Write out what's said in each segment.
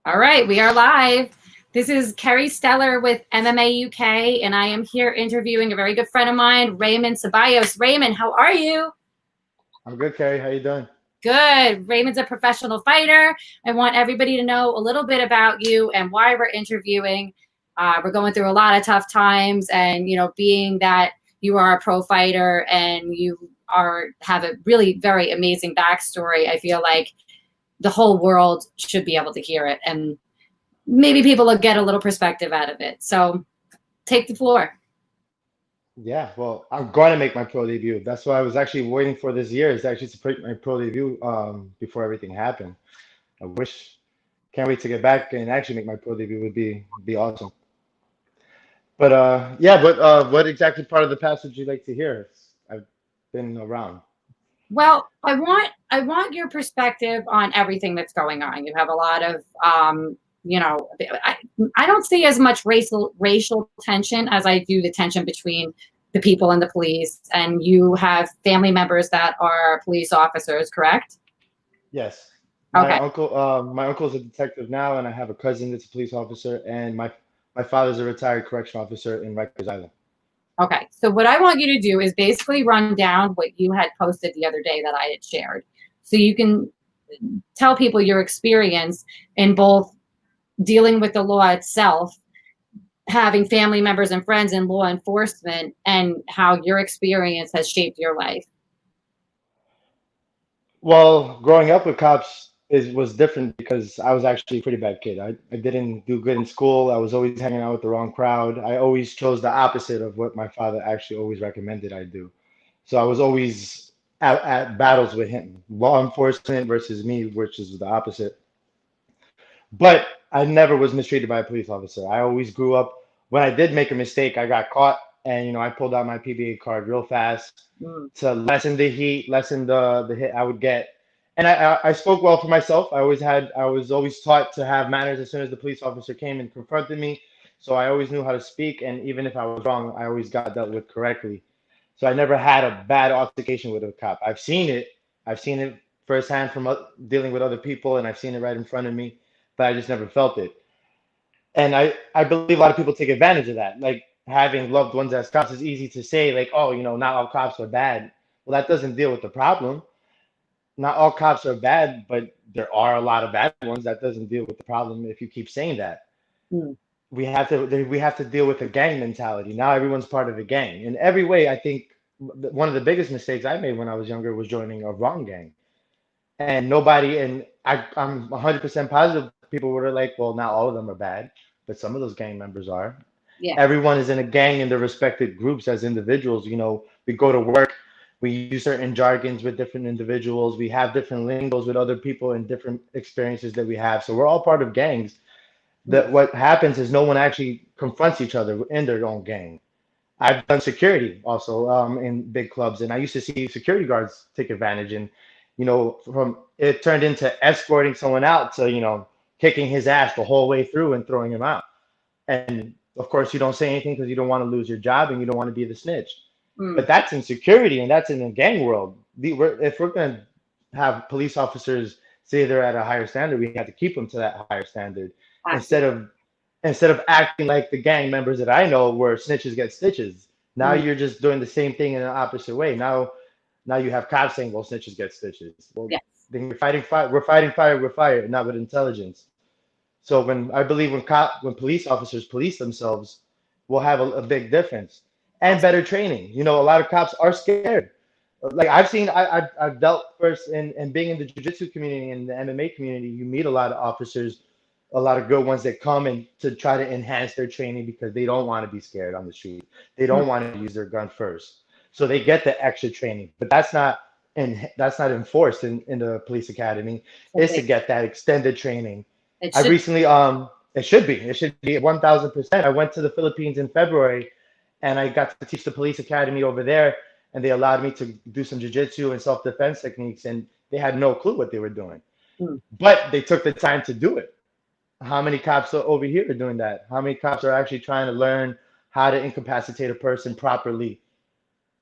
All right, we are live. This is Kerry Steller with MMA UK, and I am here interviewing a very good friend of mine, Raymond Ceballos. Raymond, how are you? I'm good, Carrie. How you doing? Good. Raymond's a professional fighter. I want everybody to know a little bit about you and why we're interviewing. We're going through a lot of tough times, and being that you are a pro fighter and you have a really very amazing backstory, I feel like the whole world should be able to hear it, and maybe people will get a little perspective out of it. So take the floor. Yeah, well, I'm going to make my pro debut. That's what I was actually waiting for this year, is actually to make my pro debut before everything happened. I can't wait to get back and actually make my pro debut. Would be awesome. But yeah, but what exactly part of the past would you like to hear? I've been around. Well, I want your perspective on everything that's going on. You have a lot of you know, I, I don't see as much racial tension as I do the tension between the people and the police. And you have family members that are police officers, correct? Yes, Okay. my uncle's a detective now, and I have a cousin that's a police officer, and my father's a retired correctional officer in Rikers Island. Okay. So what I want you to do is basically run down what you had posted the other day that I had shared. So you can tell people your experience in both dealing with the law itself, having family members and friends in law enforcement, and how your experience has shaped your life. Well, growing up with cops was different because I was actually a pretty bad kid. I didn't do good in school. I was always hanging out with the wrong crowd. I always chose the opposite of what my father actually always recommended I do. So I was always at battles with him, law enforcement versus me, which is the opposite. But I never was mistreated by a police officer. I always grew up. When I did make a mistake, I got caught, and I pulled out my PBA card real fast Mm. to lessen the heat, lessen the hit I would get. And I spoke well for myself. I was always taught to have manners as soon as the police officer came and confronted me. So I always knew how to speak, and even if I was wrong, I always got dealt with correctly. So I never had a bad altercation with a cop. I've seen it. I've seen it firsthand from dealing with other people, and I've seen it right in front of me, but I just never felt it. And I believe a lot of people take advantage of that. Like having loved ones as cops is easy to say, like, oh, not all cops are bad. Well, that doesn't deal with the problem. Not all cops are bad, but there are a lot of bad ones. That doesn't deal with the problem if you keep saying that. Mm. We have to deal with a gang mentality. Now everyone's part of a gang. In every way, I think one of the biggest mistakes I made when I was younger was joining a wrong gang. And I'm 100% positive people were like, well, not all of them are bad, but some of those gang members are. Yeah. Everyone is in a gang in their respected groups as individuals. We go to work, we use certain jargons with different individuals, we have different lingos with other people and different experiences that we have. So we're all part of gangs. That what happens is no one actually confronts each other in their own gang. I've done security also in big clubs, and I used to see security guards take advantage. And from it turned into escorting someone out to kicking his ass the whole way through and throwing him out. And of course, you don't say anything because you don't want to lose your job and you don't want to be the snitch. Mm. But that's in security and that's in the gang world. If we're going to have police officers say they're at a higher standard, we have to keep them to that higher standard instead Absolutely. of instead of acting like the gang members that I know where snitches get stitches. Now Mm. you're just doing the same thing in the opposite way. Now you have cops saying, "Well, snitches get stitches." Well, Yes. then you're fighting fire. We're fighting fire with fire, not with intelligence. So when police officers police themselves, we'll have a big difference and better training. A lot of cops are scared. Like I've dealt first in being in the jiu-jitsu community and the MMA community. You meet a lot of officers, a lot of good ones that come in to try to enhance their training because they don't want to be scared on the street. They Mm. don't want to use their gun first, so they get the extra training. But that's not enforced in the police academy. So Is to get that extended training. it I should. recently it should be 1000%. I went to the Philippines in February and I got to teach the police academy over there, and they allowed me to do some jiu-jitsu and self-defense techniques, and they had no clue what they were doing. Mm. But they took the time to do it. How many cops are over here doing that? How many cops are actually trying to learn how to incapacitate a person properly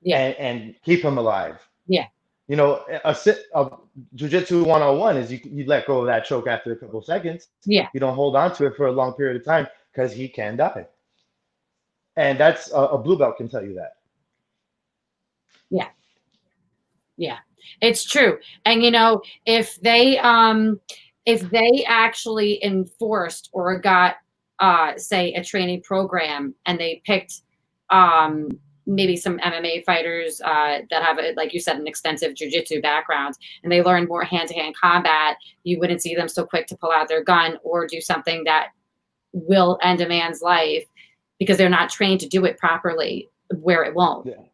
Yeah. and keep him alive? Yeah. You know, a jujitsu 101 is you let go of that choke after a couple seconds. Yeah. You don't hold on to it for a long period of time because he can die. And that's a blue belt can tell you that. Yeah. Yeah, it's true. And if they actually enforced or got say a training program and they picked um maybe some MMA fighters that have like you said an extensive jiu-jitsu background and they learn more hand-to-hand combat, you wouldn't see them so quick to pull out their gun or do something that will end a man's life because they're not trained to do it properly where it won't. Yeah,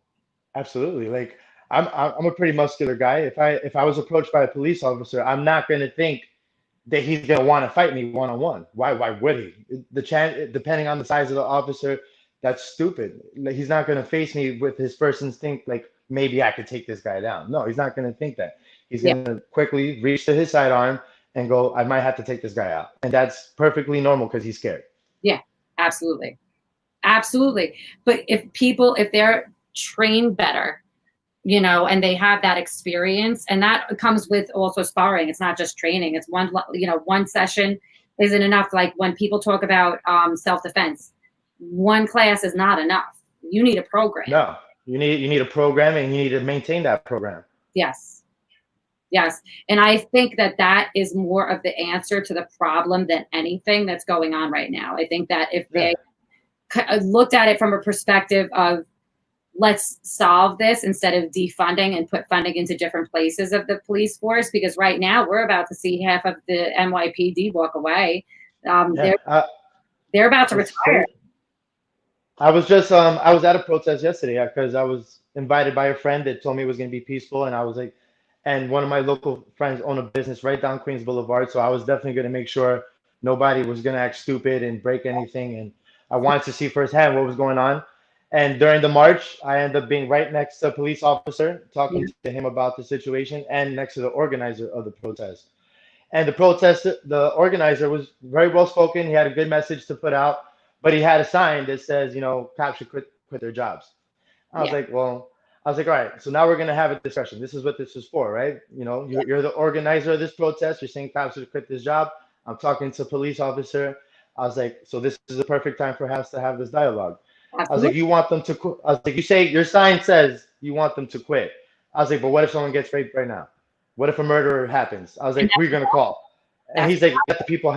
absolutely. Like I'm a pretty muscular guy. If I was approached by a police officer, I'm not going to think that he's going to want to fight me one on one. Why would he? The chance, depending on the size of the officer, that's stupid. Like, he's not going to face me with his first instinct, like maybe I could take this guy down. No, he's not going to think that. He's Yeah. going to quickly reach to his sidearm and go, I might have to take this guy out. And that's perfectly normal because he's scared. Yeah, absolutely. Absolutely. But if they're trained better, and they have that experience, and that comes with also sparring. It's not just training. It's one session isn't enough. Like when people talk about self-defense, one class is not enough. You need a program. No, you need a program and you need to maintain that program. Yes. Yes. And I think that is more of the answer to the problem than anything that's going on right now. I think that if they looked at it from a perspective of let's solve this instead of defunding and put funding into different places of the police force, because right now we're about to see half of the NYPD walk away. They're about to retire. I was at a protest yesterday because I was invited by a friend that told me it was going to be peaceful, and I was like, and one of my local friends own a business right down Queens Boulevard, so I was definitely going to make sure nobody was going to act stupid and break anything, and I wanted to see firsthand what was going on. And during the march, I ended up being right next to a police officer, talking to him about the situation, and next to the organizer of the protest. And the organizer was very well spoken. He had a good message to put out, but he had a sign that says, cops should quit their jobs. I was like, well, I was like, all right, so now we're gonna have a discussion. This is what this is for, right? You're the organizer of this protest. You're saying cops should quit this job. I'm talking to a police officer. I was like, so this is the perfect time for us to have this dialogue. I was like, you want them to quit? I was like, you say your sign says you want them to quit. I was like, but what if someone gets raped right now? What if a murder happens? I was like, who are you gonna call? And he's like, let the people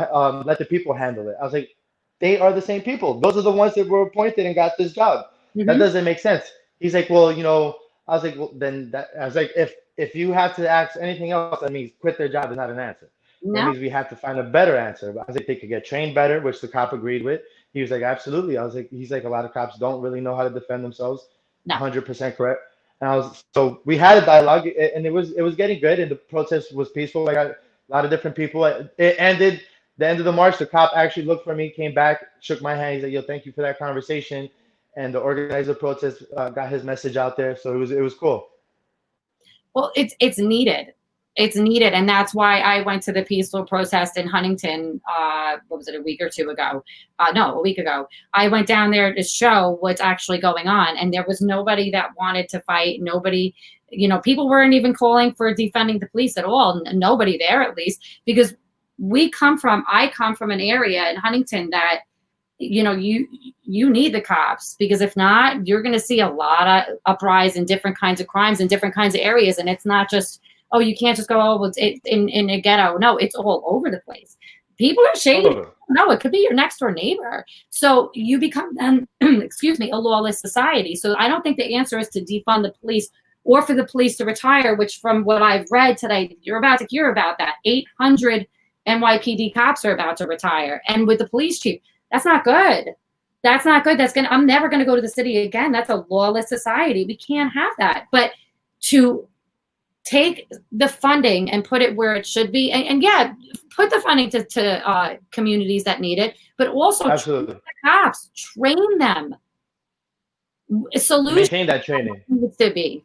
handle it. I was like, they are the same people. Those are the ones that were appointed and got this job. That doesn't make sense. He's like, well, I was like, well, then I was like, if you have to ask anything else, that means quit their job is not an answer. That means we have to find a better answer. But I was like, they could get trained better, which the cop agreed with. He was like, absolutely. I was like, he's like, a lot of cops don't really know how to defend themselves. 100% correct. And so we had a dialogue, and it was getting good, and the protest was peaceful. Like a lot of different people. It ended. The end of the march, the cop actually looked for me, came back, shook my hand. He's like, "Yo, thank you for that conversation." And the organizer of the protest got his message out there, so it was cool. Well, it's needed. It's needed, and that's why I went to the peaceful protest in Huntington. What was it, a week or two ago? No, a week ago. I went down there to show what's actually going on, and there was nobody that wanted to fight. Nobody, people weren't even calling for defunding the police at all. Nobody there, at least, because I come from an area in Huntington that, you need the cops, because if not, you're going to see a lot of uprise in different kinds of crimes in different kinds of areas, and it's not just. Oh, you can't just go, oh, well, it's in a ghetto. No, it's all over the place. People are shady. No, it could be your next door neighbor. So you become then, excuse me, a lawless society. So I don't think the answer is to defund the police or for the police to retire, which from what I've read today, you're about to hear about that. 800 NYPD cops are about to retire. And with the police chief, that's not good. That's not good. I'm never going to go to the city again. That's a lawless society. We can't have that. But to take the funding and put it where it should be, and put the funding to communities that need it, but also train the cops, train them. Solution maintain that training needs to be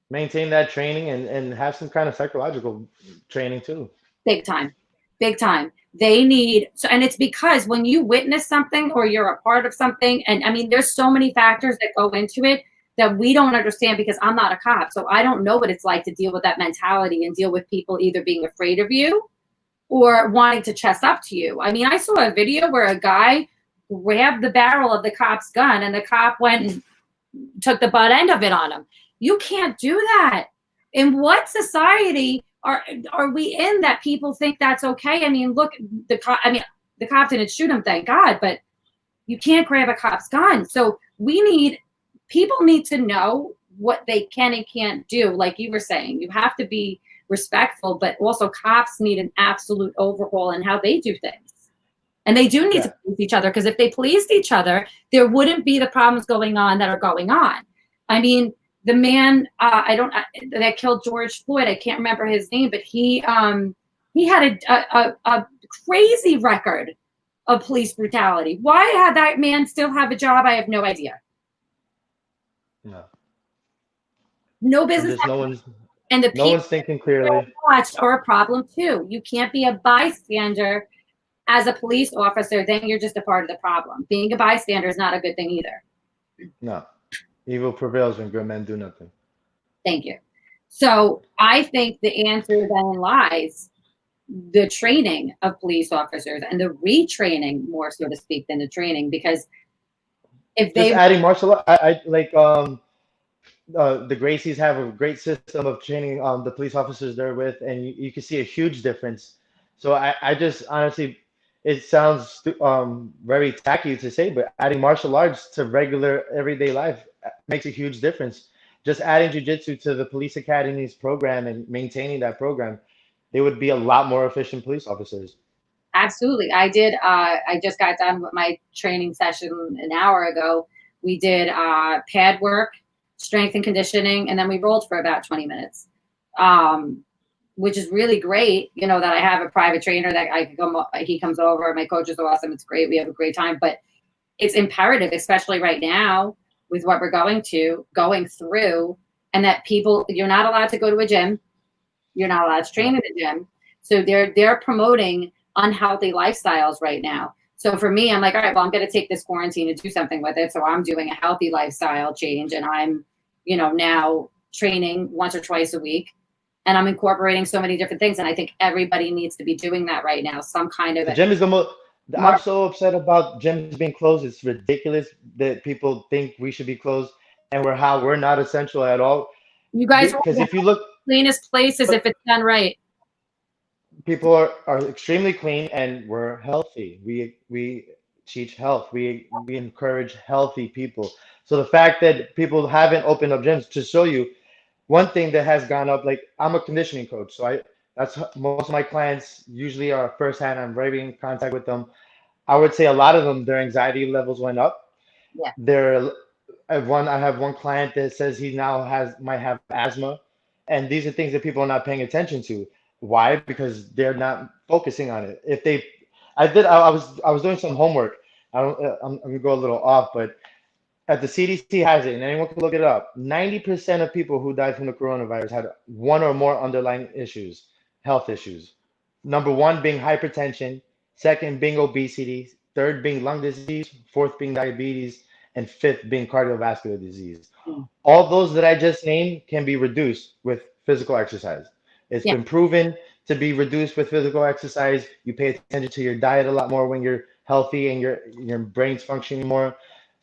maintain that training and have some kind of psychological training too. Big time. They need and it's because when you witness something or you're a part of something, and I mean, there's so many factors that go into it. that we don't understand because I'm not a cop. So I don't know what it's like to deal with that mentality and deal with people either being afraid of you or wanting to chest up to you. I mean, I saw a video where a guy grabbed the barrel of the cop's gun and the cop went and took the butt end of it on him. You can't do that. In what society are we in that people think that's okay? I mean, look, the cop didn't shoot him, thank God, but you can't grab a cop's gun. So people need to know what they can and can't do. Like you were saying, you have to be respectful, but also cops need an absolute overhaul in how they do things. And they do need to police each other, because if they policed each other, there wouldn't be the problems going on that are going on. I mean, the man that killed George Floyd, I can't remember his name, but he had a crazy record of police brutality. Why had that man still have a job? I have no idea. No business. And no one's thinking clearly. Watched are a problem too. You can't be a bystander as a police officer, then you're just a part of the problem. Being a bystander is not a good thing either. No. Evil prevails when good men do nothing. Thank you. So I think the answer then lies the training of police officers and the retraining, more so to speak, than the training, because if they just adding martial art, I like the Gracies have a great system of training the police officers they're with, and you can see a huge difference. So I just honestly, it sounds very tacky to say, but adding martial arts to regular everyday life makes a huge difference. Just adding jiu-jitsu to the police academies program and maintaining that program, they would be a lot more efficient police officers. Absolutely. I did. I just got done with my training session an hour ago. We did pad work, strength and conditioning, and then we rolled for about 20 minutes. Which is really great, you know, that I have a private trainer that he comes over. My coach is awesome. It's great. We have a great time, but it's imperative, especially right now with what we're going through, and that you're not allowed to go to a gym. You're not allowed to train in a gym. So they're promoting unhealthy lifestyles right now. So for me, I'm like, all right, well, I'm going to take this quarantine and do something with it. So I'm doing a healthy lifestyle change, and I'm, now training once or twice a week. And I'm incorporating so many different things. And I think everybody needs to be doing that right now. Some kind of. The gym is the most. I'm so upset about gyms being closed. It's ridiculous that people think we should be closed, and we're not essential at all. You guys, because if you look, cleanest places if it's done right. People are extremely clean, and we're healthy. We teach health. We encourage healthy people. So the fact that people haven't opened up gyms, to show you. One thing that has gone up, like I'm a conditioning coach, so that's most of my clients usually are firsthand. I'm very in contact with them. I would say a lot of them, their anxiety levels went up. Yeah. I have one client that says he now might have asthma, and these are things that people are not paying attention to. Why? Because they're not focusing on it. I was doing some homework. I'm gonna go a little off, but. The CDC has it, and anyone can look it up. 90% of people who died from the coronavirus had one or more underlying issues, health issues. Number one being hypertension, second being obesity, third being lung disease, fourth being diabetes, and fifth being cardiovascular disease. All those that I just named can be reduced with physical exercise. It's been proven to be reduced with physical exercise. You pay attention to your diet a lot more when you're healthy and your brain's functioning more.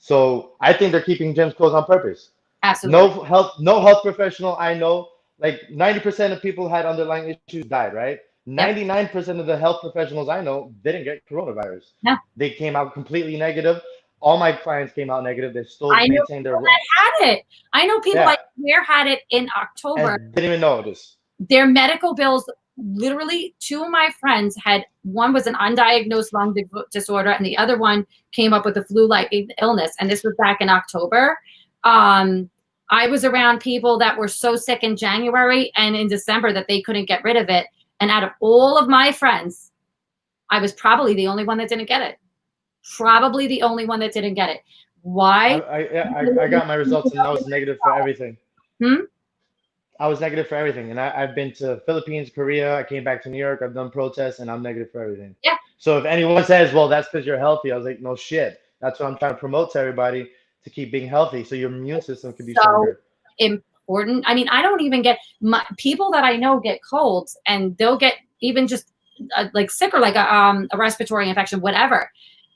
So I think they're keeping gyms closed on purpose. Absolutely. No health professional I know, like 90% of people had underlying issues, died, right? 99% of the health professionals I know didn't get coronavirus. No. They came out completely negative. All my clients came out negative. They still maintained their. I had it. I know people like Claire had it in October. And didn't even know this. Their medical bills. Literally, two of my friends one was an undiagnosed lung disorder, and the other one came up with a flu-like illness. And this was back in October. I was around people that were so sick in January and in December that they couldn't get rid of it. And out of all of my friends, I was probably the only one that didn't get it. Probably the only one that didn't get it. Why? I got my results, and I was negative for everything. I was negative for everything, and I've been to Philippines, Korea. I came back to New York. I've done protests, and I'm negative for everything. Yeah. So if anyone says, "Well, that's because you're healthy," I was like, "No shit. That's what I'm trying to promote to everybody. to keep being healthy, so your immune system can be So stronger. important. I mean, I don't even get people that I know get colds, and they'll get even just like sick, or like a respiratory infection, whatever.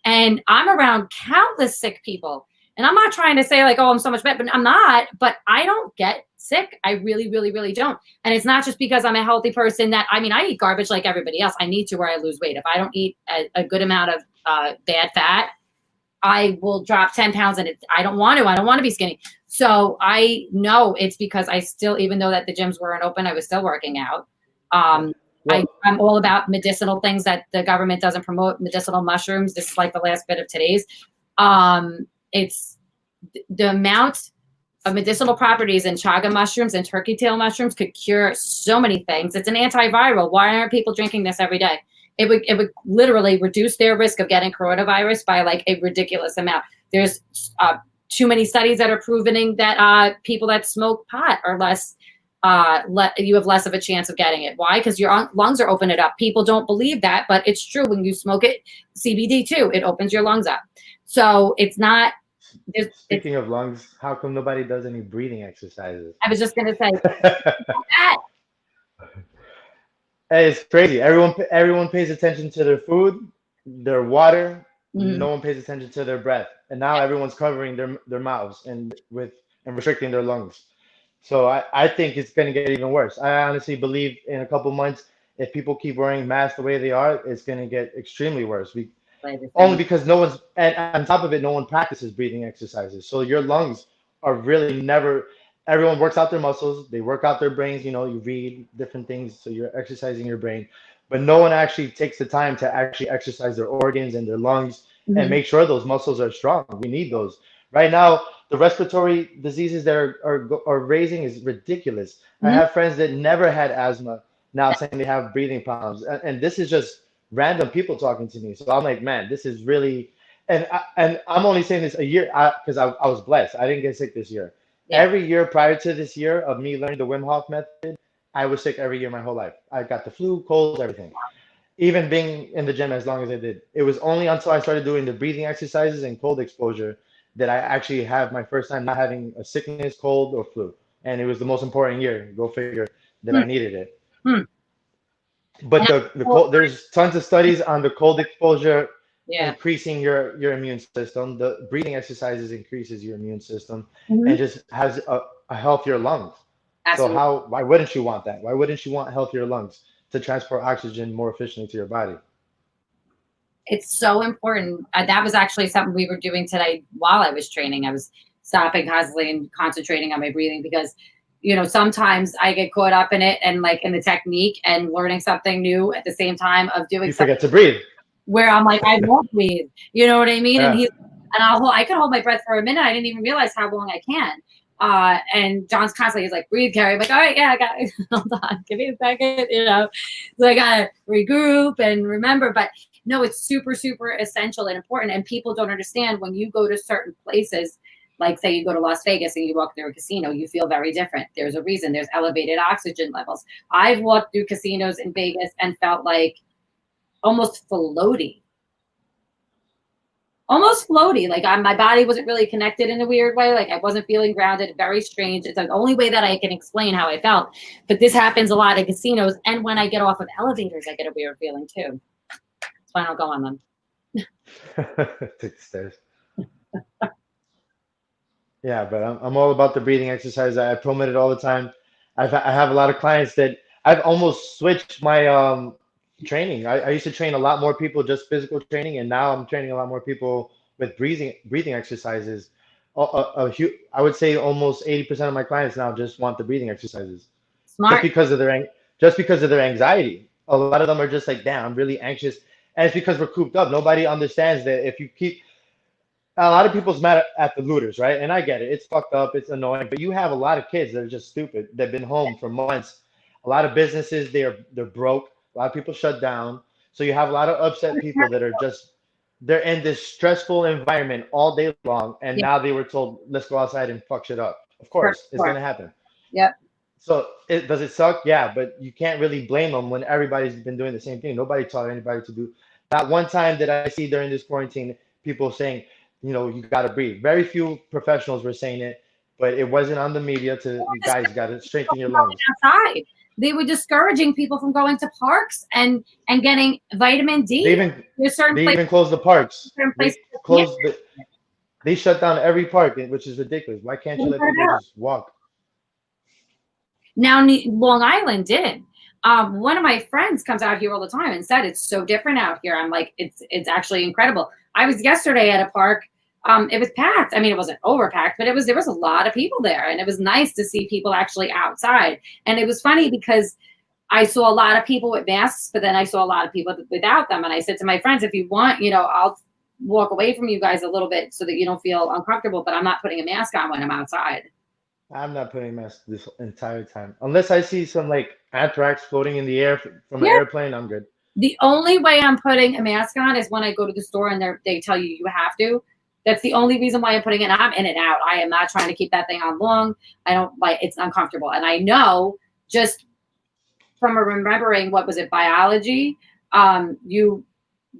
And I'm around countless sick people. And I'm not trying to say like, oh, I'm so much better, but I'm not. But I don't get sick. I really, really, really don't. And it's not just because I'm a healthy person that, I mean, I eat garbage like everybody else. I need to, where I lose weight. If I don't eat a good amount of bad fat, I will drop 10 pounds, and I don't want to. I don't want to be skinny. So I know it's because I still, even though that the gyms weren't open, I was still working out. I'm all about medicinal things that the government doesn't promote, medicinal mushrooms. This is like the last bit of today's. It's the amount of medicinal properties in chaga mushrooms and turkey tail mushrooms could cure so many things. It's an antiviral. Why aren't people drinking this every day? It would literally reduce their risk of getting coronavirus by like a ridiculous amount. There's too many studies that are proving that people that smoke pot are less, you have less of a chance of getting it. Why? Because your lungs are opening it up. People don't believe that, but it's true. When you smoke it, CBD too, it opens your lungs up. So it's not. Speaking of lungs, how come nobody does any breathing exercises? I was just going to say that. It's crazy. Everyone pays attention to their food, their water. No one pays attention to their breath. And now everyone's covering their mouths and restricting their lungs. So I think it's going to get even worse. I honestly believe in a couple months, if people keep wearing masks the way they are, it's going to get extremely worse. Only because no one's, and on top of it, no one practices breathing exercises. So your lungs are really never, everyone works out their muscles, they work out their brains, you know, you read different things, so you're exercising your brain. But no one actually takes the time to actually exercise their organs and their lungs and make sure those muscles are strong. We need those. Right now, the respiratory diseases that are raising is ridiculous. I have friends that never had asthma now saying they have breathing problems. And this is just random people talking to me. So I'm like, man, this is really, and I'm only saying this a year because I was blessed. I didn't get sick this year. Yeah. Every year prior to this year of me learning the Wim Hof method, I was sick every year my whole life. I got the flu, colds, everything. Even being in the gym as long as I did. It was only until I started doing the breathing exercises and cold exposure that I actually have my first time not having a sickness, cold, or flu. And it was the most important year, go figure, that I needed it. But there's tons of studies on the cold exposure increasing your immune system. The breathing exercises increases your immune system and just has a healthier lungs. Absolutely. So why wouldn't you want that? Why wouldn't you want healthier lungs to transport oxygen more efficiently to your body? It's so important. That was actually something we were doing today while I was training. I was stopping constantly and concentrating on my breathing because, you know, sometimes I get caught up in it and like in the technique and learning something new at the same time of doing. You forget to breathe. Where I'm like, I won't breathe. You know what I mean? Yeah. And I can hold my breath for a minute. I didn't even realize how long I can. And John's constantly, he's like, breathe, Carrie. I'm like, all right, yeah, I got it. Hold on, give me a second, you know. So I gotta regroup and remember. But no, it's super, super essential and important. And people don't understand when you go to certain places, like say you go to Las Vegas and you walk through a casino, you feel very different. There's a reason. There's elevated oxygen levels. I've walked through casinos in Vegas and felt like almost floaty. Like my body wasn't really connected in a weird way. Like I wasn't feeling grounded, very strange. It's the only way that I can explain how I felt. But this happens a lot at casinos. And when I get off of elevators, I get a weird feeling too. That's why I don't go on them. Take the stairs. Yeah, but I'm all about the breathing exercise. I promote it all the time. I have a lot of clients that I've almost switched my training. I used to train a lot more people just physical training, and now I'm training a lot more people with breathing exercises. I would say almost 80% of my clients now just want the breathing exercises. Smart. Just because of their anxiety. A lot of them are just like, damn, I'm really anxious, and it's because we're cooped up. Nobody understands that if you keep. A lot of people's mad at the looters, right? And I get it. It's fucked up. It's annoying. But you have a lot of kids that are just stupid. They've been home for months. A lot of businesses, they're broke. A lot of people shut down. So you have a lot of upset people that are they're in this stressful environment all day long. And now they were told, let's go outside and fuck shit up. Of course, it's going to happen. Yep. So does it suck? Yeah, but you can't really blame them when everybody's been doing the same thing. Nobody taught anybody to do. Not one time did I see during this quarantine people saying, you got to breathe. Very few professionals were saying it, but it wasn't on the media to, you guys got to strengthen your Going lungs. outside. They were discouraging people from going to parks and getting vitamin They D. even There's certain they places, even closed the parks. certain They places that can't closed the they shut down every park, which is ridiculous. Why can't you let get people it out. just walk? Now Long Island did. One of my friends comes out here all the time and said it's so different out here. I'm like, it's actually incredible. I was yesterday at a park. It was packed. I mean, it wasn't overpacked, but there was a lot of people there, and it was nice to see people actually outside. And it was funny because I saw a lot of people with masks, but then I saw a lot of people without them. And I said to my friends, if you want, I'll walk away from you guys a little bit so that you don't feel uncomfortable, but I'm not putting a mask on when I'm outside. I'm not putting masks this entire time unless I see some like anthrax floating in the air from an Yeah. airplane. I'm good. The only way I'm putting a mask on is when I go to the store and they tell you you have to. That's the only reason why I'm putting it. I'm in and out. I am not trying to keep that thing on long. I don't like it's uncomfortable. And I know just from remembering what was it, biology, you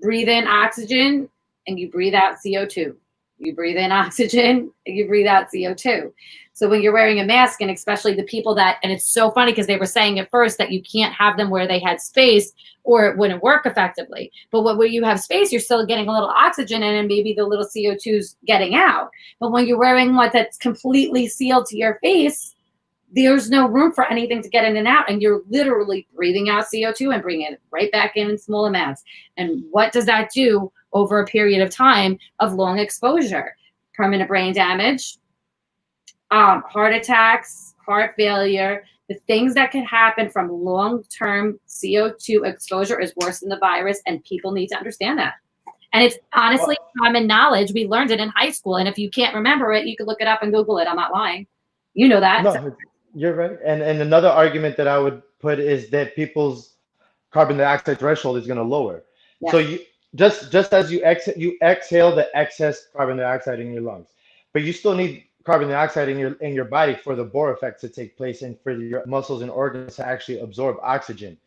breathe in oxygen and you breathe out CO2. You breathe in oxygen and you breathe out CO2. So when you're wearing a mask, and especially the people that, and it's so funny because they were saying at first that you can't have them where they had space or it wouldn't work effectively. But where you have space, you're still getting a little oxygen in and maybe the little CO2's getting out. But when you're wearing one that's completely sealed to your face, there's no room for anything to get in and out. And you're literally breathing out CO2 and bringing it right back in small amounts. And what does that do over a period of time of long exposure? Permanent brain damage, heart attacks, heart failure. The things that can happen from long-term CO2 exposure is worse than the virus, and people need to understand that. And it's honestly common knowledge. We learned it in high school, and if you can't remember it, you can look it up and Google it. I'm not lying. You know that. So, No, you're right. And another argument that I would put is that people's carbon dioxide threshold is going to lower. yeah, So you just as you exhale the excess carbon dioxide in your lungs, but you still need carbon dioxide in your body for the Bohr effect to take place and for your muscles and organs to actually absorb oxygen.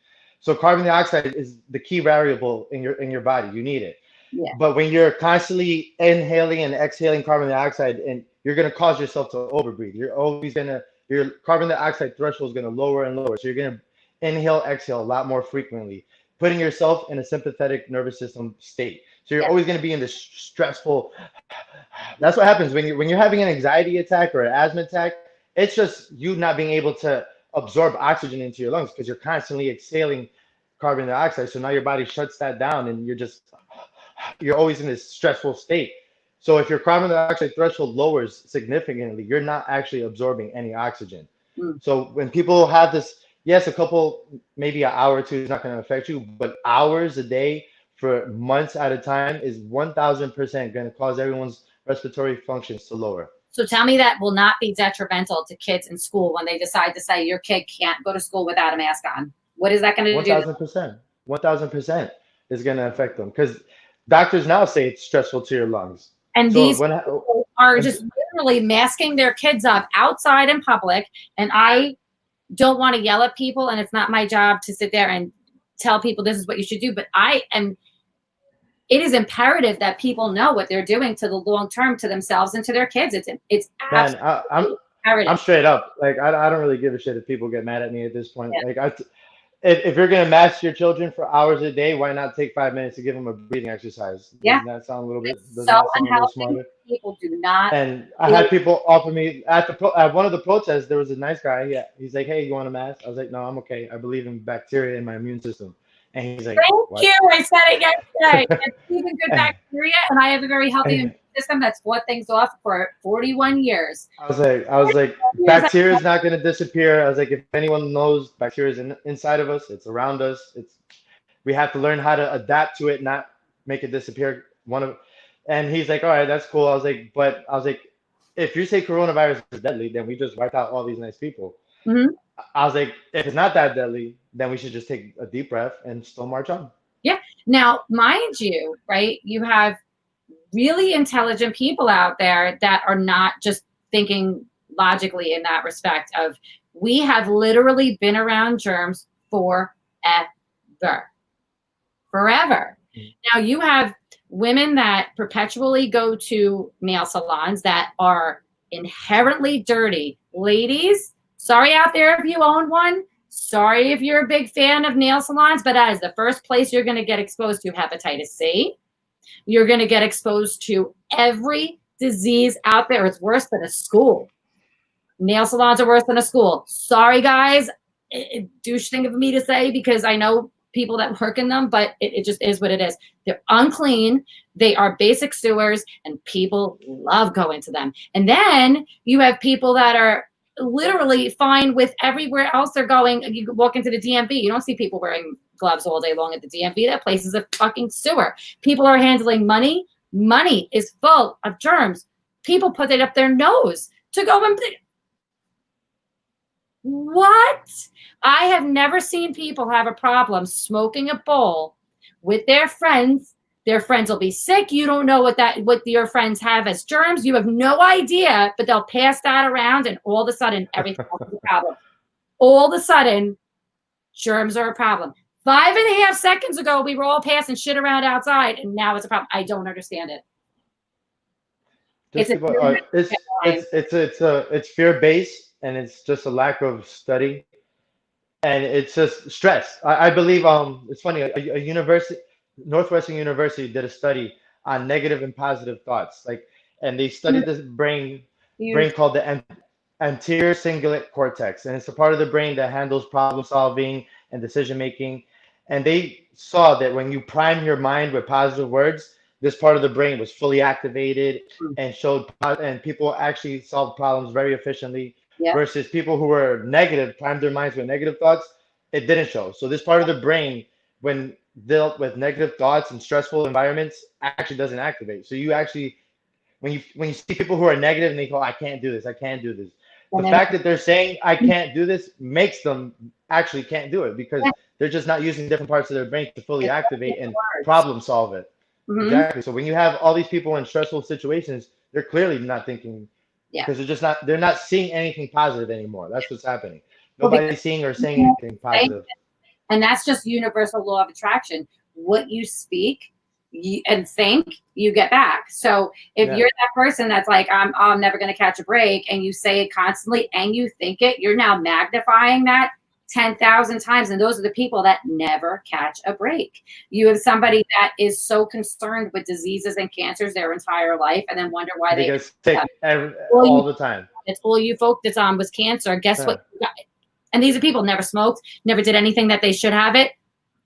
So carbon dioxide is the key variable in your body. You need it. yeah, But when you're constantly inhaling and exhaling carbon dioxide, and you're going to cause yourself to overbreathe. Your carbon dioxide threshold is going to lower and lower. So you're going to inhale, exhale a lot more frequently, putting yourself in a sympathetic nervous system state. So you're yeah, always going to be in this stressful. That's what happens when you're having an anxiety attack or an asthma attack. It's just you not being able to absorb oxygen into your lungs because you're constantly exhaling carbon dioxide. So now your body shuts that down, and you're always in this stressful state. So if your carbon dioxide threshold lowers significantly, you're not actually absorbing any oxygen. mm. So when people have this, yes, a couple, maybe an hour or two is not going to affect you, but hours a day for months at a time is 1000% going to cause everyone's respiratory functions to lower. So tell me that will not be detrimental to kids in school when they decide to say your kid can't go to school without a mask on. What is that going to do? 1000%. 1000% is going to affect them because doctors now say it's stressful to your lungs. And So these when people are and just literally masking their kids up outside in public. And I don't want to yell at people, and it's not my job to sit there and tell people this is what you should do. But it is imperative that people know what they're doing to the long term to themselves and to their kids. It's man, absolutely I'm imperative. straight up. Like I don't really give a shit if people get mad at me at this point. Yeah. Like if you're gonna mask your children for hours a day, why not take 5 minutes to give them a breathing exercise? Yeah. Doesn't that sound a little bit? It's Doesn't so that sound a little unhealthy. smarter? People do not And I do. had people offer me at one of the protests. There was a nice guy. Yeah, he's like, "Hey, you want a mask?" I was like, "No, I'm okay. I believe in bacteria in my immune system." And he's like, Thank "What?" you. I said it yesterday. It's even good and, bacteria, and I have a very healthy immune and system that's fought things off for 41 years. I was like, 41 years. bacteria is not gonna disappear. I was like, if anyone knows, bacteria is inside of us. It's around us. We have to learn how to adapt to it, not make it disappear. And he's like, all right, that's cool. I was like, if you say coronavirus is deadly, then we just wiped out all these nice people. Mhm. I was like, if it's not that deadly, then we should just take a deep breath and still march on. Yeah. Now, mind you, right? You have really intelligent people out there that are not just thinking logically in that respect of we have literally been around germs forever. Forever. Mm. Now you have women that perpetually go to nail salons that are inherently dirty. Ladies, sorry out there if you own one. Sorry if you're a big fan of nail salons, but that is the first place you're going to get exposed to hepatitis C. You're going to get exposed to every disease out there. It's worse than a school. Nail salons are worse than a school. Sorry, guys. Douche thing of me to say, because I know people that work in them, but it just is what it is. They're unclean. They are basic sewers, and people love going to them. And then you have people that are literally fine with everywhere else they're going. You walk into the DMV, you don't see people wearing gloves all day long at the DMV. That place is a fucking sewer. People are handling money. Money is full of germs. People put it up their nose to go and... What? I have never seen people have a problem smoking a bowl with their friends. Their friends will be sick. You don't know what your friends have as germs. You have no idea, but they'll pass that around, and all of a sudden, everything else is a problem. All of a sudden, germs are a problem. 5.5 seconds ago, we were all passing shit around outside, and now it's a problem. I don't understand it. It's fear-based, and it's just a lack of study, and it's just stress. I believe it's funny, a university, Northwestern University, did a study on negative and positive thoughts, and they studied this brain called the anterior cingulate cortex, and it's a part of the brain that handles problem solving and decision making. And they saw that when you prime your mind with positive words, this part of the brain was fully activated and and people actually solved problems very efficiently. Yep. Versus people who were negative, primed their minds with negative thoughts, it didn't show. So this part of the brain, when dealt with negative thoughts and stressful environments, actually doesn't activate. So you actually, when you see people who are negative and they go, I can't do this, I can't do this. The fact that they're saying I can't do this makes them actually can't do it, because they're just not using different parts of their brain to fully activate and problem solve it. Mm-hmm. Exactly. So when you have all these people in stressful situations, they're clearly not thinking. Yeah. Because they're not seeing anything positive anymore. That's what's happening. Nobody's seeing or saying anything positive. And that's just universal law of attraction. What you speak and think, you get back. So if you're that person that's like, I'm never going to catch a break, and you say it constantly and you think it, you're now magnifying that 10,000 times. And those are the people that never catch a break. You have somebody that is so concerned with diseases and cancers their entire life, and then wonder why they get sick all the time. It's all you focused on was cancer. Guess what? And these are people never smoked, never did anything that they should have it.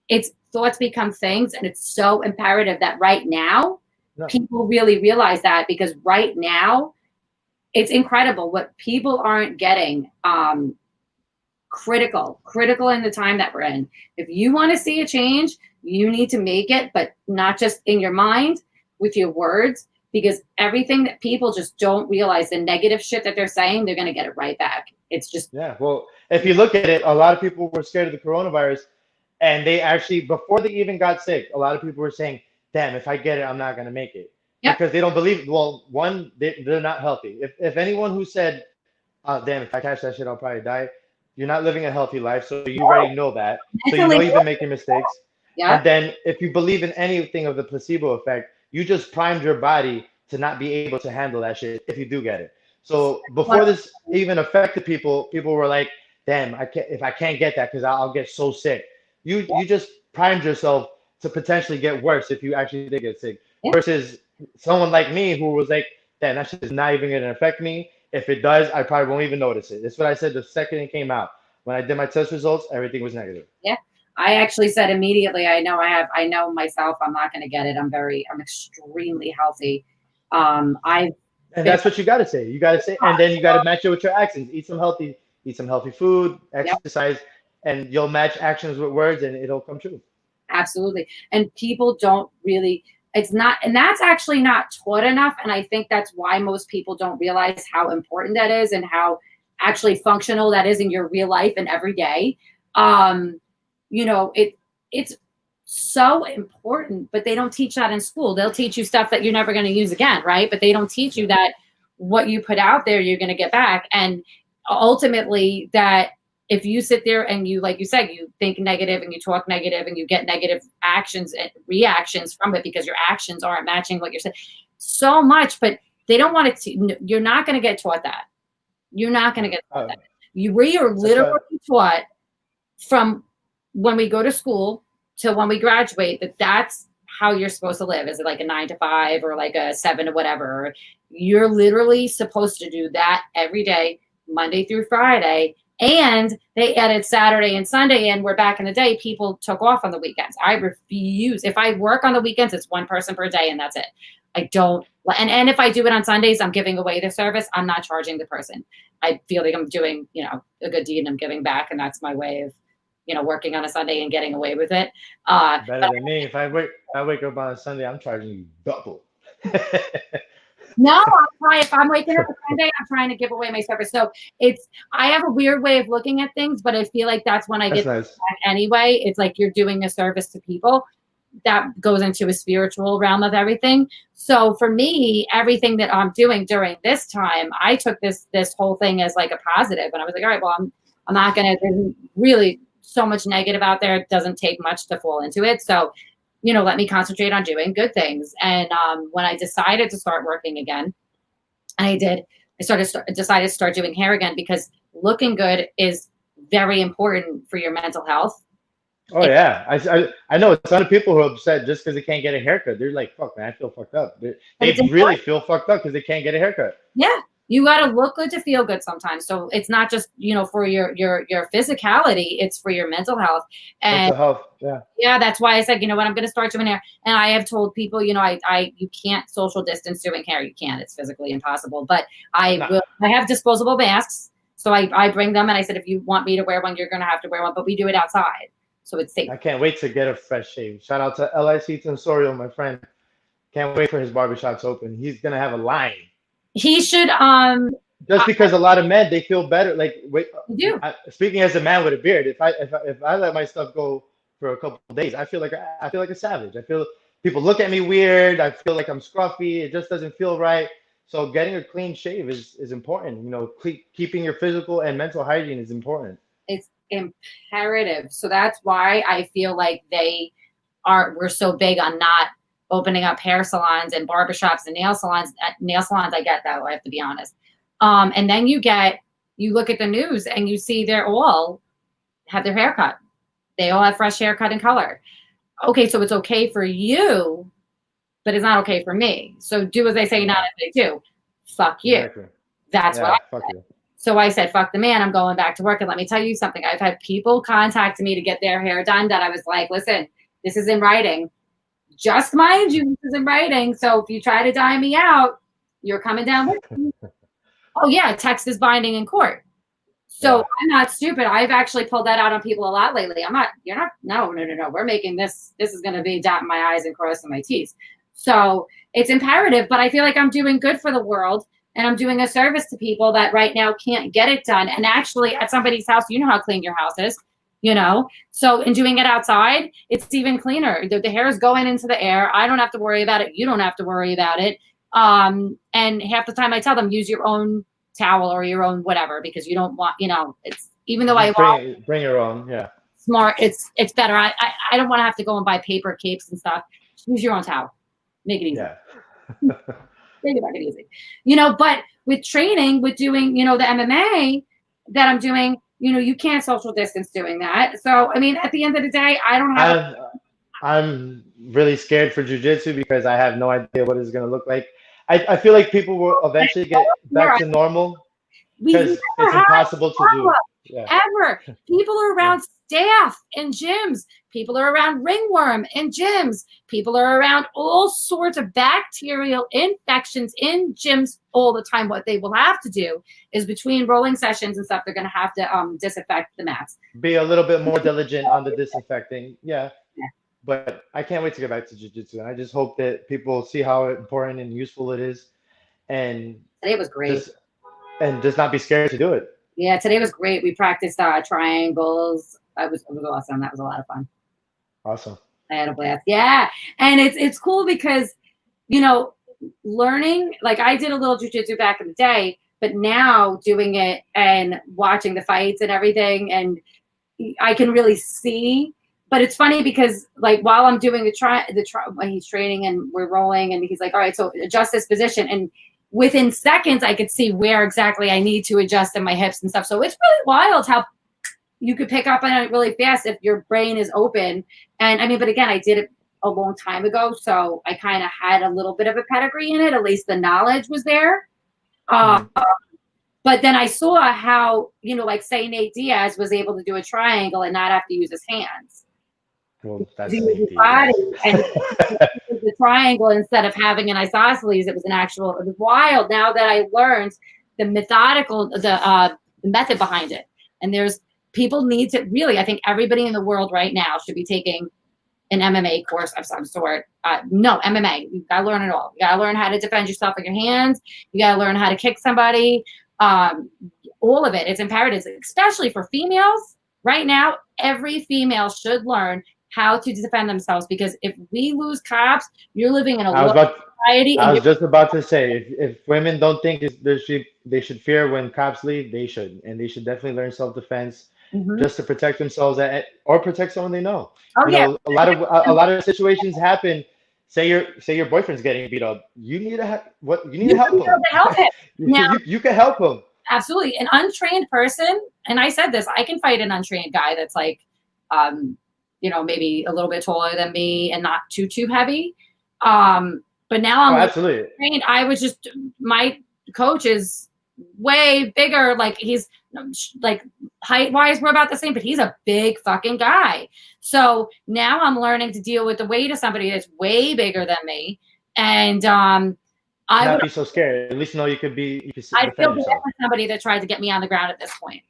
It's thoughts become things. And it's so imperative that right now people really realize that, because right now it's incredible what people aren't getting. Critical in the time that we're in. If you want to see a change, you need to make it, but not just in your mind, with your words, because everything that people just don't realize, the negative shit that they're saying, they're going to get it right back. It's just... Yeah. Well, if you look at it, a lot of people were scared of the coronavirus, and they actually, before they even got sick, a lot of people were saying, damn, if I get it, I'm not going to make it. Yep. Because they don't believe, well, one, they're not healthy. If anyone who said, oh, damn, if I catch that shit, I'll probably die, you're not living a healthy life, so you already know that. So you know you've been making mistakes. Yeah. And then if you believe in anything of the placebo effect, you just primed your body to not be able to handle that shit if you do get it. So before this even affected people, people were like, damn, if I can't get that because I'll get so sick. You just primed yourself to potentially get worse if you actually did get sick. Yeah. Versus someone like me who was like, damn, that shit is not even going to affect me. If it does, I probably won't even notice it. That's what I said the second it came out. When I did my test results, everything was negative. Yeah. I actually said immediately, I know myself, I'm not going to get it. I'm extremely healthy. And that's what you got to say. You got to say, and then you got to match it with your actions. Eat some healthy food, exercise, and you'll match actions with words, and it'll come true. Absolutely. And people don't really, it's not, and that's actually not taught enough. And I think that's why most people don't realize how important that is and how actually functional that is in your real life and every day. It's so important, but they don't teach that in school. They'll teach you stuff that you're never going to use again, right? But they don't teach you that what you put out there, you're going to get back. And ultimately that if you sit there and you, like you said, you think negative and you talk negative and you get negative actions and reactions from it because your actions aren't matching what you're saying so much, but they don't want it to, you're not going to get taught that. You're not going to get taught that. We are literally taught from when we go to school to when we graduate that that's how you're supposed to live. Is it like a 9 to 5 or like a 7 to whatever? You're literally supposed to do that every day, Monday through Friday. And they added Saturday and Sunday in, where back in the day, people took off on the weekends. I refuse. If I work on the weekends, it's one person per day and that's it. I don't. And if I do it on Sundays, I'm giving away the service. I'm not charging the person. I feel like I'm doing, a good deed and I'm giving back. And that's my way of, working on a Sunday and getting away with it. Better than me. If I wake up on a Sunday, I'm charging you double. No, if I'm waking up on Sunday, I'm trying to give away my service. So I have a weird way of looking at things, but I feel like that's when I get nice. Back anyway. It's like you're doing a service to people. That goes into a spiritual realm of everything. So for me, everything that I'm doing during this time, I took this whole thing as like a positive, and I was like, all right, well, I'm not gonna. There's really so much negative out there. It doesn't take much to fall into it. So, let me concentrate on doing good things. And when I decided to start working again, and I did, decided to start doing hair again because looking good is very important for your mental health. Oh yeah, I know a ton of people who are upset just because they can't get a haircut. They're like, "Fuck, man, I feel fucked up." They really feel fucked up because they can't get a haircut. Yeah, you got to look good to feel good sometimes. So it's not just for your physicality; it's for your mental health. And mental health, yeah, that's why I said, what, I'm going to start doing hair. And I have told people, you can't social distance doing hair. You can't; it's physically impossible. But I have disposable masks, so I bring them, and I said, if you want me to wear one, you're going to have to wear one. But we do it outside. So it's safe. I can't wait to get a fresh shave. Shout out to LIC Tensorio, my friend. Can't wait for his barbershop to open. He's gonna have a line. He should. Just because a lot of men, they feel better. Like, wait. You do. Speaking as a man with a beard, if I let my stuff go for a couple of days, I feel like a savage. I feel people look at me weird. I feel like I'm scruffy. It just doesn't feel right. So getting a clean shave is important. Keeping your physical and mental hygiene is important. It's imperative. So that's why I feel like we're so big on not opening up hair salons and barbershops and nail salons. Nail salons, I get that, I have to be honest. And then you look at the news and you see they're all have their hair cut. They all have fresh haircut and color. Okay, so it's okay for you, but it's not okay for me. So do as I say, not as I do. Fuck you. Exactly. That's what I said. So I said, fuck the man, I'm going back to work. And let me tell you something. I've had people contact me to get their hair done that I was like, listen, this is in writing. Just mind you, this is in writing. So if you try to dye me out, you're coming down with me. Oh yeah, text is binding in court. So yeah. I'm not stupid. I've actually pulled that out on people a lot lately. No. We're making this is going to be dotting my I's and crossing my T's. So it's imperative, but I feel like I'm doing good for the world. And I'm doing a service to people that right now can't get it done. And actually at somebody's house, you know how clean your house is, So in doing it outside, it's even cleaner. The hair is going into the air. I don't have to worry about it. You don't have to worry about it. And half the time I tell them, use your own towel or your own whatever, because you don't want, it's even though bring your own, yeah. Smart. It's better. I don't want to have to go and buy paper capes and stuff. Just use your own towel. Make it easy. Yeah. Think about it easy, but with training, with doing, the MMA that I'm doing, you can't social distance doing that. So, I mean, at the end of the day, I don't have. I'm really scared for jiu-jitsu because I have no idea what it's going to look like. I feel like people will eventually get back to normal because it's impossible to do. Yeah. Ever. People are around staph in gyms. People are around ringworm in gyms. People are around all sorts of bacterial infections in gyms all the time. What they will have to do is between rolling sessions and stuff, they're going to have to disinfect the mats. Be a little bit more diligent on the disinfecting. Yeah. But I can't wait to get back to jiu-jitsu. And I just hope that people see how important and useful it is. And today was great. Just not be scared to do it. Yeah, today was great. We practiced triangles. It was awesome. That was a lot of fun. Awesome. I had a blast. Yeah, and it's cool because learning. Like I did a little jiu-jitsu back in the day, But now doing it and watching the fights and everything, and I can really see. But it's funny because like while I'm doing when he's training and we're rolling, and he's like, all right, so adjust this position, and within seconds I could see where exactly I need to adjust in my hips and stuff. So it's really wild how you could pick up on it really fast if your brain is open. And I mean, but again, I did it a long time ago, so I kind of had a little bit of a pedigree in it. At least the knowledge was there. But then I saw how, like say Nate Diaz was able to do a triangle and not have to use his hands. Well, that's He his body and the triangle instead of having an isosceles, it was it was wild. Now that I learned the method behind it, and people need to really, I think everybody in the world right now should be taking an MMA course of some sort. No, MMA, you gotta learn it all. You gotta learn how to defend yourself with your hands. You gotta learn how to kick somebody. All of it. It's imperative, especially for females. Right now, every female should learn how to defend themselves, because if we lose cops, you're living in a society. I was just about to say, if women don't think they should fear when cops leave, they should, and they should definitely learn self-defense just to protect themselves or protect someone they know. Oh, A lot of situations happen. Say your boyfriend's getting beat up. You need to help him. Now, you can help him. Absolutely. An untrained person, and I said this, I can fight an untrained guy that's like, maybe a little bit taller than me and not too heavy. But now I'm absolutely trained. My coach is way bigger. Like he's like height wise, we're about the same, but he's a big fucking guy. So now I'm learning to deal with the weight of somebody that's way bigger than me. And, I would not be so scared. At least know you could be. I'd feel bad for somebody that tried to get me on the ground at this point.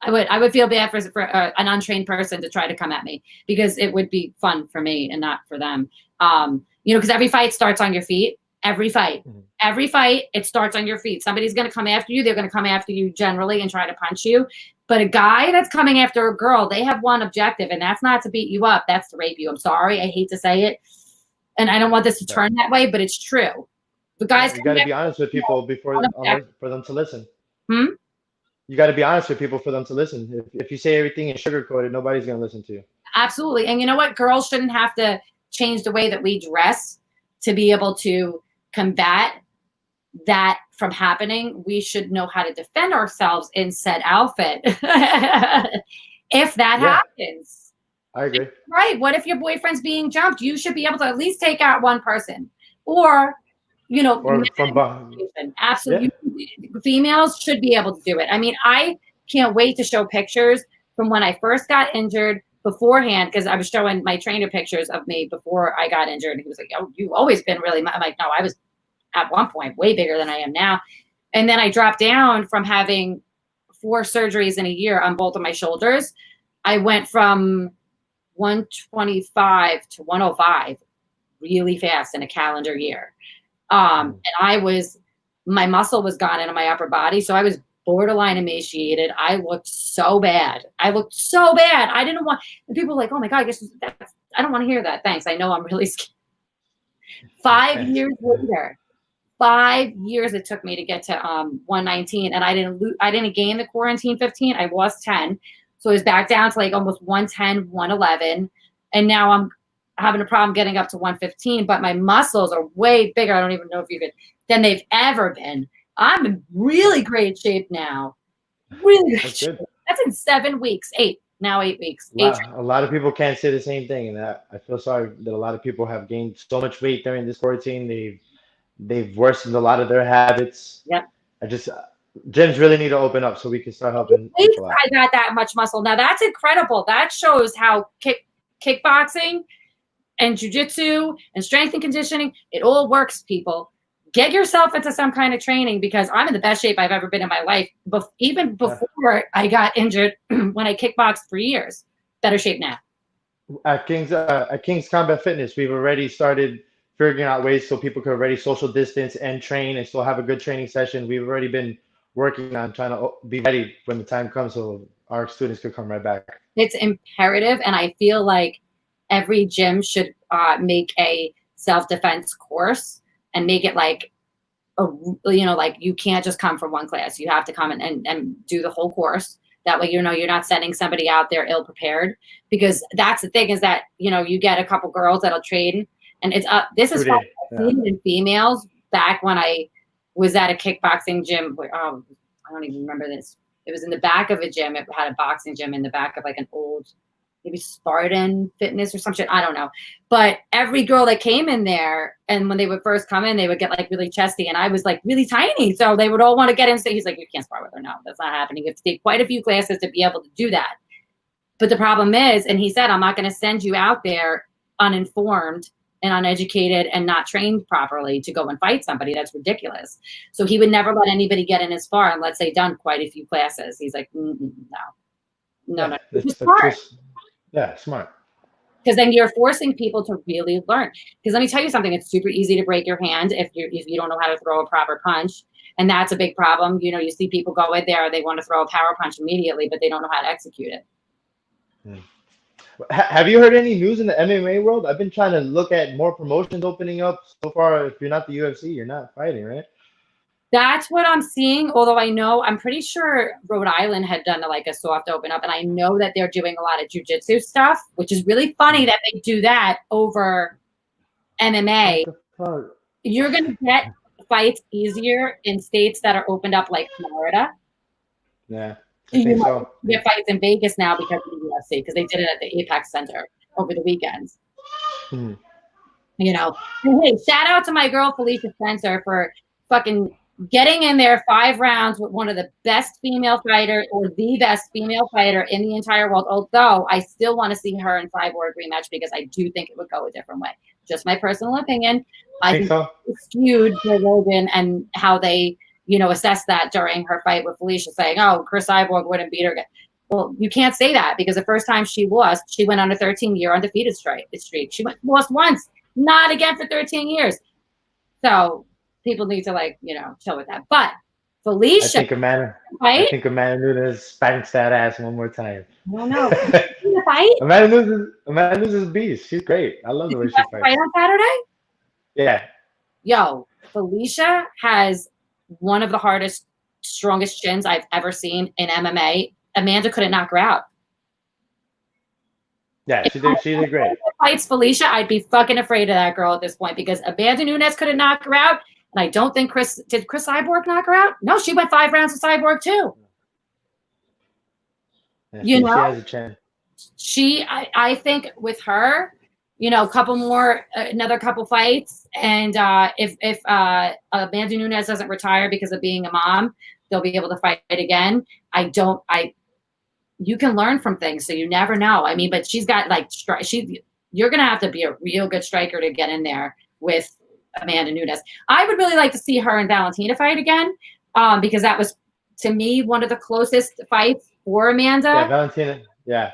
I would feel bad for an untrained person to try to come at me, because it would be fun for me and not for them. Because every fight starts on your feet. Every fight, it starts on your feet. Somebody's going to come after you. They're going to come after you generally and try to punch you. But a guy that's coming after a girl, they have one objective, and that's not to beat you up. That's to rape you. I'm sorry. I hate to say it. And I don't want this to turn that way, but it's true. The guys, you got to be honest with people for them to listen. You got to be honest with people for them to listen. If you say everything in sugarcoated, nobody's going to listen to you. Absolutely. And you know what? Girls shouldn't have to change the way that we dress to be able to combat that from happening. We should know how to defend ourselves in said outfit. If that happens. I agree. Right. What if your boyfriend's being jumped? You should be able to at least take out one person, or from behind. Absolutely. Yeah. Females should be able to do it. I mean, I can't wait to show pictures from when I first got injured beforehand, because I was showing my trainer pictures of me before I got injured. And he was like, "Oh, you've always been really," I'm like, "No, I was at one point way bigger than I am now." And then I dropped down from having 4 surgeries in a year on both of my shoulders. I went from 125 to 105 really fast in a calendar year. And my muscle was gone into my upper body. So I was borderline emaciated. I looked so bad. I didn't want, and people were like, "Oh my God, I don't want to hear that. Thanks. I know I'm really scared." 5 years later, 5 years it took me to get to 119, and I didn't gain the quarantine 15. I lost 10. So it was back down to like almost 110, 111. And now I'm having a problem getting up to 115, but my muscles are way bigger. I don't even know if than they've ever been. I'm in really great shape now. Really great shape. That's in 7 weeks, 8 weeks. A lot of people can't say the same thing. And I feel sorry that a lot of people have gained so much weight during this quarantine. They've worsened a lot of their habits. Yep. Gyms really need to open up so we can start helping people out. I got that much muscle. Now that's incredible. That shows how kickboxing and jiu-jitsu and strength and conditioning, it all works, people. Get yourself into some kind of training, because I'm in the best shape I've ever been in my life. Even before I got injured, when I kickboxed for years, better shape now. At King's Combat Fitness, we've already started figuring out ways so people can already social distance and train and still have a good training session. We've already been working on trying to be ready when the time comes so our students could come right back. It's imperative, and I feel like every gym should make a self-defense course and make it like like you can't just come from one class. You have to come and do the whole course. That way, you're not sending somebody out there ill prepared, because that's the thing is that, you get a couple girls that'll train, and this is Trudy, yeah. in females back when I was at a kickboxing gym. I don't even remember this. It was in the back of a gym. It had a boxing gym in the back of like an old, maybe Spartan Fitness or some shit. I don't know. But every girl that came in there, and when they would first come in, they would get like really chesty, and I was like really tiny. So they would all want to get in. So he's like, you can't spar with her. No, that's not happening. You have to take quite a few classes to be able to do that. But the problem is, and he said, I'm not going to send you out there uninformed and uneducated and not trained properly to go and fight somebody. That's ridiculous. So he would never let anybody get in his spar unless they'd done quite a few classes. He's like, no. It's smart. Yeah, smart. Because then you're forcing people to really learn. Because let me tell you something, it's super easy to break your hand if you don't know how to throw a proper punch. And that's a big problem. You see people go in there, they want to throw a power punch immediately, but they don't know how to execute it. Have you heard any news in the MMA world? I've been trying to look at more promotions opening up. So far, if you're not the UFC, you're not fighting, right? That's what I'm seeing. Although I'm pretty sure Rhode Island had done like a soft open up, and I know that they're doing a lot of jujitsu stuff, which is really funny that they do that over MMA. You're going to get fights easier in states that are opened up like Florida. Yeah. You might get fights in Vegas now because of the UFC, because they did it at the Apex Center over the weekends. Hey, shout out to my girl Felicia Spencer for fucking getting in there 5 rounds with one of the best female fighters, or the best female fighter in the entire world. Although I still want to see her in Cyborg rematch, because I do think it would go a different way. Just my personal opinion. I think so. It's skewed for Logan and how they assess that during her fight with Felicia, saying, oh, Chris Cyborg wouldn't beat her again. Well, you can't say that, because the first time she lost, she went on a 13-year undefeated streak. She lost once, not again for 13 years. So people need to chill with that. But Felicia, I think Amanda Nunes spanks that ass one more time. I don't know. Fight? Amanda Nunes is a beast. She's great. I love the way she fights. Fight on Saturday? Yeah. Yo, Felicia has one of the hardest, strongest shins I've ever seen in MMA. Amanda couldn't knock her out. Yeah, she did great. If fights Felicia, I'd be fucking afraid of that girl at this point, because Amanda Nunes couldn't knock her out. And I don't think did Chris Cyborg knock her out? No, she went 5 rounds with Cyborg too. Yeah, she has a chance. I think with her, another couple fights, and if Amanda Nunes doesn't retire because of being a mom, they'll be able to fight again. You can learn from things, so you never know. I mean, but she's got you're gonna have to be a real good striker to get in there with Amanda Nunes. I would really like to see her and Valentina fight again, because that was, to me, one of the closest fights for Amanda. Yeah, Valentina. Yeah.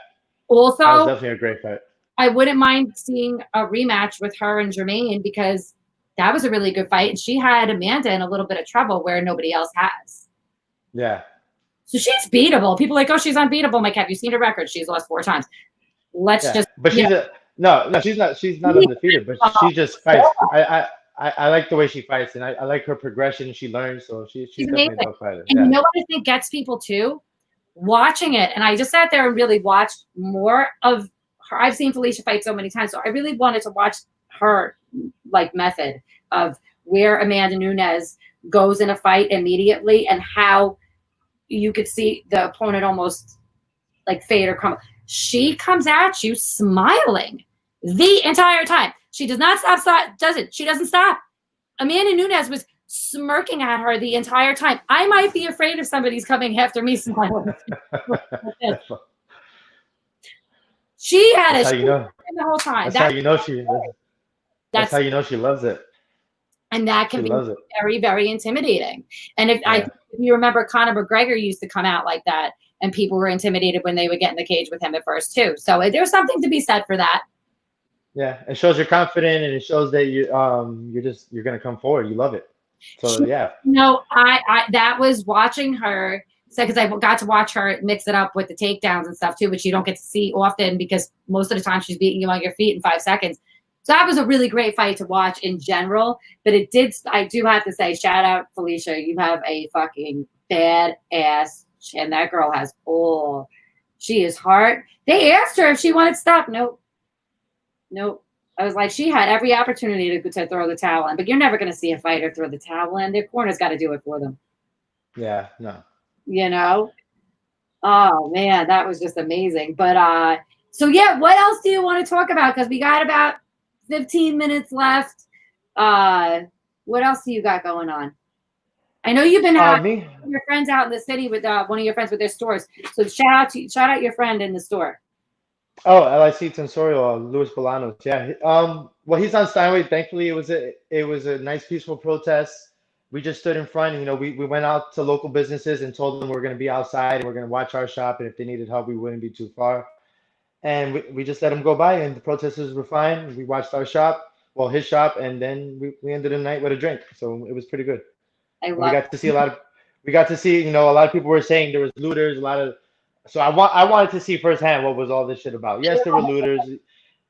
Also, that was definitely a great fight. I wouldn't mind seeing a rematch with her and Jermaine, because that was a really good fight, and she had Amanda in a little bit of trouble where nobody else has. Yeah. So she's beatable. People are like, oh, she's unbeatable. I'm like, have you seen her record? She's lost 4 times. But she's no, she's not undefeated, but she just fights. I like the way she fights, and I like her progression. She learns, so she's definitely a tough fighter. And you know what I think gets people too? Watching it, and I just sat there and really watched more of her. I've seen Felicia fight so many times, so I really wanted to watch her method of where Amanda Nunes goes in a fight immediately, and how you could see the opponent almost fade or crumble. She comes at you smiling the entire time. She does not stop. She doesn't stop. Amanda Nunes was smirking at her the entire time. I might be afraid if somebody's coming after me smiling. She had the whole time. That's how you know she. That's how you know she loves it. And that can be very, very intimidating. And if you remember, Conor McGregor used to come out like that, and people were intimidated when they would get in the cage with him at first too. So there's something to be said for that. Yeah, it shows you're confident, and it shows that you're gonna come forward. You love it. So yeah. I that was watching her. So because I got to watch her mix it up with the takedowns and stuff too, which you don't get to see often, because most of the time she's beating you on your feet in 5 seconds. So that was a really great fight to watch in general. But it did, I do have to say, shout out Felicia. You have a fucking bad ass chin. That girl has she is hard. They asked her if she wanted to stop. Nope. Nope. I was like, she had every opportunity to throw the towel in, but you're never going to see a fighter throw the towel in. Their corner's got to do it for them. Yeah, no. You know? Oh, man, that was just amazing. But, so yeah, what else do you want to talk about? Because we got about 15 minutes left. What else do you got going on? I know you've been having your friends out in the city with one of your friends with their stores. So shout out your friend in the store. Oh, LIC Tensorial, Luis Bolanos. Yeah. Well, he's on Steinway. Thankfully, it was a nice, peaceful protest. We just stood in front. You know, we went out to local businesses and told them we're going to be outside and we're going to watch our shop. And if they needed help, we wouldn't be too far. And we just let them go by. And the protesters were fine. We watched our shop, well, his shop, and then we ended the night with a drink. So it was pretty good. We got to see we got to see, you know, a lot of people were saying there was looters, a lot of. So I wanted to see firsthand what was all this shit about. Yes, there were looters.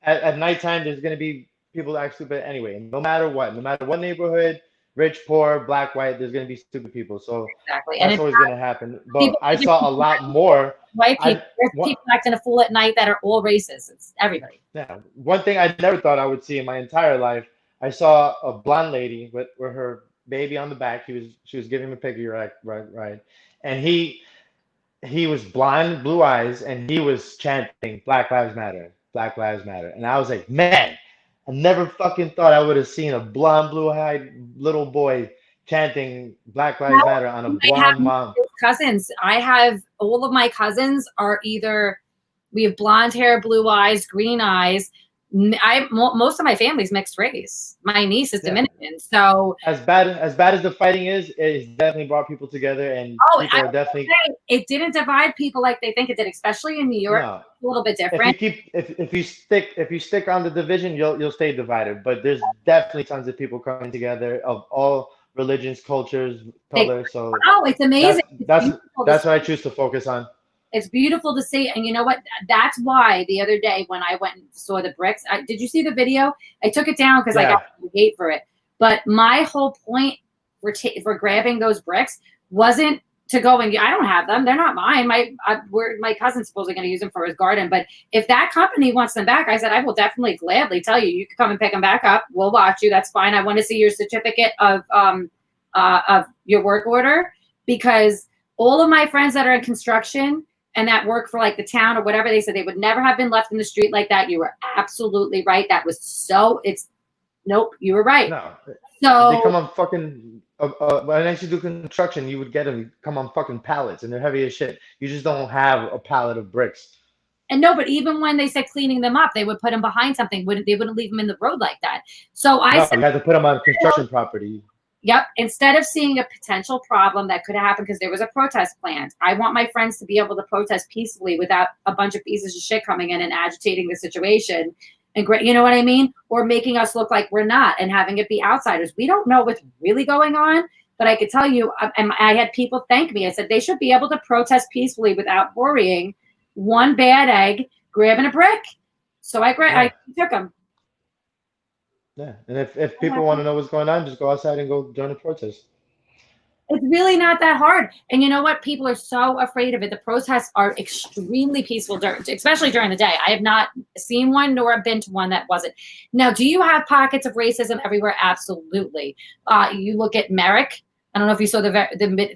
At nighttime, there's gonna be people that act stupid anyway. No matter what neighborhood, rich, poor, black, white, there's gonna be stupid people. So exactly, that's always gonna happen. But I saw a lot more white people. There's people acting a fool at night that are all races. It's everybody. Yeah. One thing I never thought I would see in my entire life. I saw a blonde lady with her baby on the back. She was giving him a piggy ride, and he was blind, blue eyes, and he was chanting Black Lives Matter, Black Lives Matter. And I was like, man, I never fucking thought I would have seen a blonde, blue-eyed little boy chanting Black Lives Matter on a blonde mom. Cousins. I have all of my cousins are either we have blonde hair, blue eyes, green eyes. Most of my family's mixed race. My niece is Dominican, so as bad as the fighting is, it's definitely brought people together, and people are definitely. It didn't divide people like they think it did, especially in New York. No. A little bit different. If you stick on the division, you'll stay divided. But there's definitely tons of people coming together of all religions, cultures, colors. So it's amazing. That's what I choose to focus on. It's beautiful to see. And you know what? That's why the other day when I went and saw the bricks, did you see the video? I took it down because I got hate for it. But my whole point for grabbing those bricks wasn't to go and I don't have them. They're not mine. My cousin's supposedly going to use them for his garden. But if that company wants them back, I said, I will definitely gladly tell you. You can come and pick them back up. We'll watch you. That's fine. I want to see your certificate of your work order, because all of my friends that are in construction and that work for like the town or whatever, they said they would never have been left in the street like that. You were absolutely right. That was nope, you were right. No, so they come on fucking, when I used to do construction, you would get them come on fucking pallets and they're heavy as shit. You just don't have a pallet of bricks. And no, but even when they said cleaning them up, they would put them behind something. They wouldn't leave them in the road like that. So I said, you had to put them on construction property. Yep. Instead of seeing a potential problem that could happen because there was a protest planned, I want my friends to be able to protest peacefully without a bunch of pieces of shit coming in and agitating the situation. And you know what I mean? Or making us look like we're not and having it be outsiders. We don't know what's really going on, but I could tell you, and I had people thank me. I said they should be able to protest peacefully without worrying one bad egg grabbing a brick. So I took them. Yeah, and if people want to know what's going on, just go outside and go join a protest. It's really not that hard. And you know what? People are so afraid of it. The protests are extremely peaceful, especially during the day. I have not seen one nor been to one that wasn't. Now, do you have pockets of racism everywhere? Absolutely. You look at Merrick. I don't know if you saw the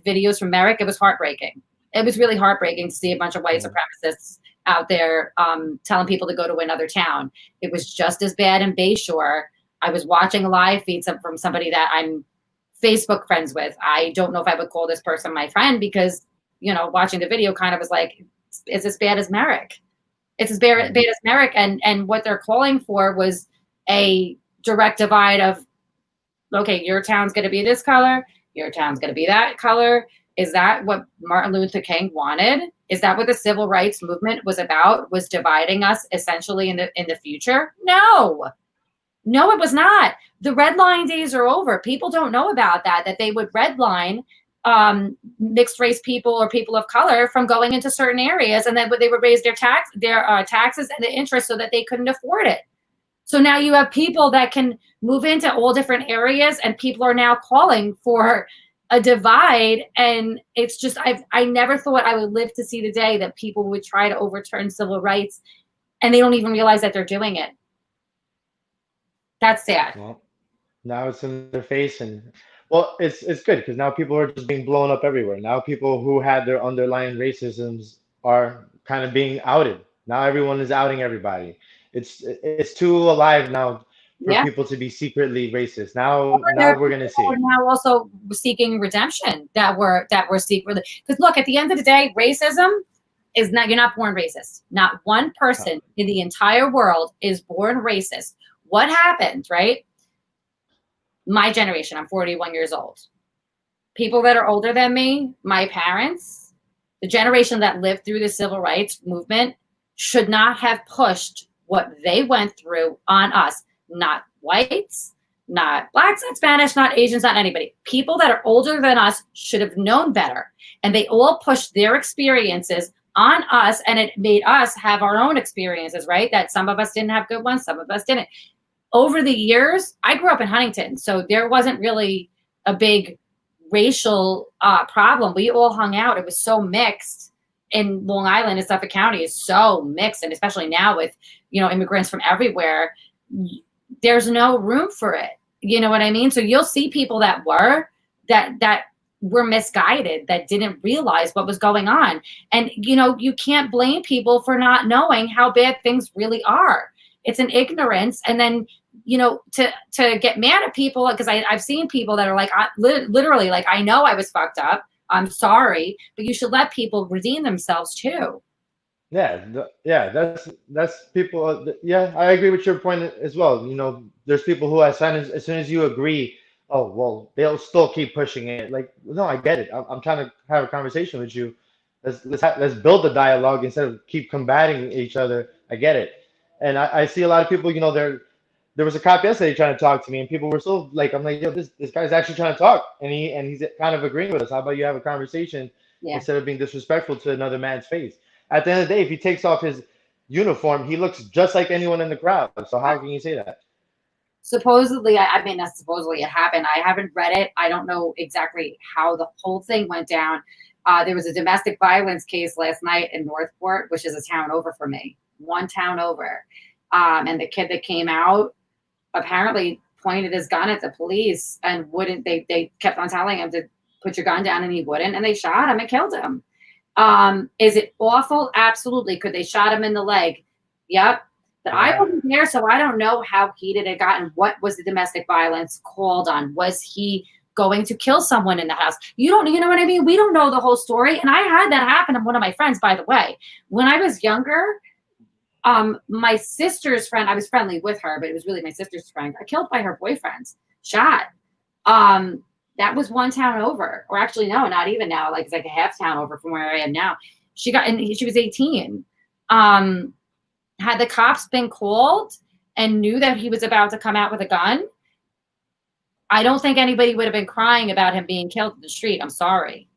videos from Merrick. It was heartbreaking. It was really heartbreaking to see a bunch of white supremacists out there telling people to go to another town. It was just as bad in Bayshore. I was watching a live feed from somebody that I'm Facebook friends with. I don't know if I would call this person my friend because, you know, watching the video kind of was like, it's as bad as Merrick. It's as bad as Merrick. And what they're calling for was a direct divide of, okay, your town's going to be this color. Your town's going to be that color. Is that what Martin Luther King wanted? Is that what the civil rights movement was about? Was dividing us essentially in the future? No, it was not. The red line days are over. People don't know about that they would redline mixed race people or people of color from going into certain areas, and then they would raise their taxes and the interest so that they couldn't afford it. So now you have people that can move into all different areas, and people are now calling for a divide. And it's just, I never thought I would live to see the day that people would try to overturn civil rights and they don't even realize that they're doing it. That's sad. Well, now it's in their face, and well, it's good because now people are just being blown up everywhere. Now people who had their underlying racisms are kind of being outed. Now everyone is outing everybody. It's too alive now for Yeah. people to be secretly racist. Now There are we're gonna people see who are it. now also seeking redemption, that were secretly, because look, at the end of the day, racism is not, you're not born racist. Not one Uh, person in the entire world is born racist. What happened, right? My generation, I'm 41 years old. People that are older than me, my parents, the generation that lived through the civil rights movement, should not have pushed what they went through on us. Not whites, not blacks, not Spanish, not Asians, not anybody. People that are older than us should have known better. And they all pushed their experiences on us, and it made us have our own experiences, right? That some of us didn't have good ones, some of us didn't. Over the years, I grew up in Huntington, so there wasn't really a big racial problem. We all hung out. It was so mixed in Long Island and Suffolk County is so mixed, and especially now with immigrants from everywhere, there's no room for it. You know what I mean? So you'll see people that were misguided, that didn't realize what was going on, and you can't blame people for not knowing how bad things really are. It's an ignorance, and then to get mad at people, because I've seen people that are like, literally, like, I know I was fucked up. I'm sorry, but you should let people redeem themselves too. Yeah, yeah, that's people. Yeah, I agree with your point as well. There's people who as soon as you agree, oh well, they'll still keep pushing it. Like, no, I get it. I'm trying to have a conversation with you. Let's build a dialogue instead of keep combating each other. I get it, and I see a lot of people. There was a cop yesterday trying to talk to me, and people were so like, I'm like, yo, this guy's actually trying to talk, and he's kind of agreeing with us. How about you have a conversation Yeah. instead of being disrespectful to another man's face? At the end of the day, if he takes off his uniform, he looks just like anyone in the crowd. So how can you say that? Supposedly, I mean, not supposedly, it happened. I haven't read it. I don't know exactly how the whole thing went down. There was a domestic violence case last night in Northport, which is a town over for me, one town over. And the kid that came out apparently pointed his gun at the police and wouldn't. They kept on telling him to put your gun down, and he wouldn't, and they shot him and killed him. Is it awful? Absolutely. Could they shot him in the leg? Yep. But I Yeah. wasn't there, so I don't know how heated it got and what was the domestic violence called on. Was he going to kill someone in the house? You know what I mean? We don't know the whole story. And I had that happen to one of my friends, by the way. When I was younger, my sister's friend, I was friendly with her, but it was really my sister's friend, got killed by her boyfriend, shot. That was one town over, or actually, no, not even now. Like, it's like a half town over from where I am now. And she was 18. Had the cops been called and knew that he was about to come out with a gun, I don't think anybody would have been crying about him being killed in the street. I'm sorry.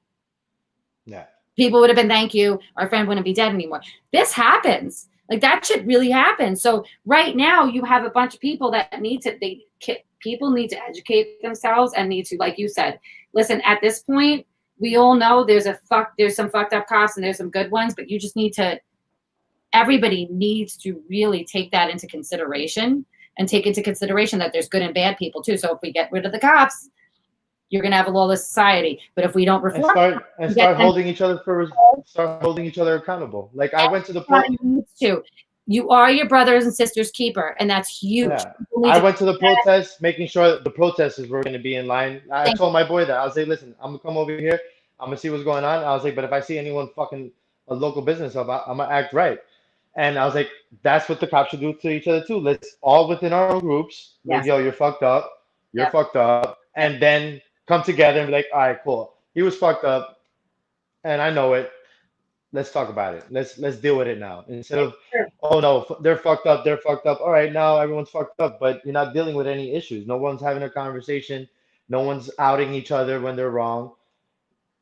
Yeah. People would have been, thank you. Our friend wouldn't be dead anymore. This happens. Like, that shit really happens. So right now you have a bunch of people that people need to educate themselves and need to, like you said, listen, at this point, we all know there's some fucked up cops and there's some good ones, but you just everybody needs to really take that into consideration and take into consideration that there's good and bad people too. So if we get rid of the cops, you're going to have a lawless society. But if we don't And reform, start holding each other accountable. Like I went to the pro. everybody needs to. You are your brothers and sisters' keeper, and that's huge. Yeah. I went to the protest, making sure that the protesters were going to be in line. I told my boy that. I was like, listen, I'm going to come over here. I'm going to see what's going on. I was like, but if I see anyone fucking a local business up, I'm going to act right. And I was like, that's what the cops should do to each other too. Let's all within our own groups, like, Yes. yo, you're fucked up. You're fucked up. And then come together and be like, all right, cool. He was fucked up. And I know it. Let's talk about it. Let's deal with it now. Instead of, Sure. oh no, they're fucked up. They're fucked up. All right, now everyone's fucked up, but you're not dealing with any issues. No one's having a conversation. No one's outing each other when they're wrong.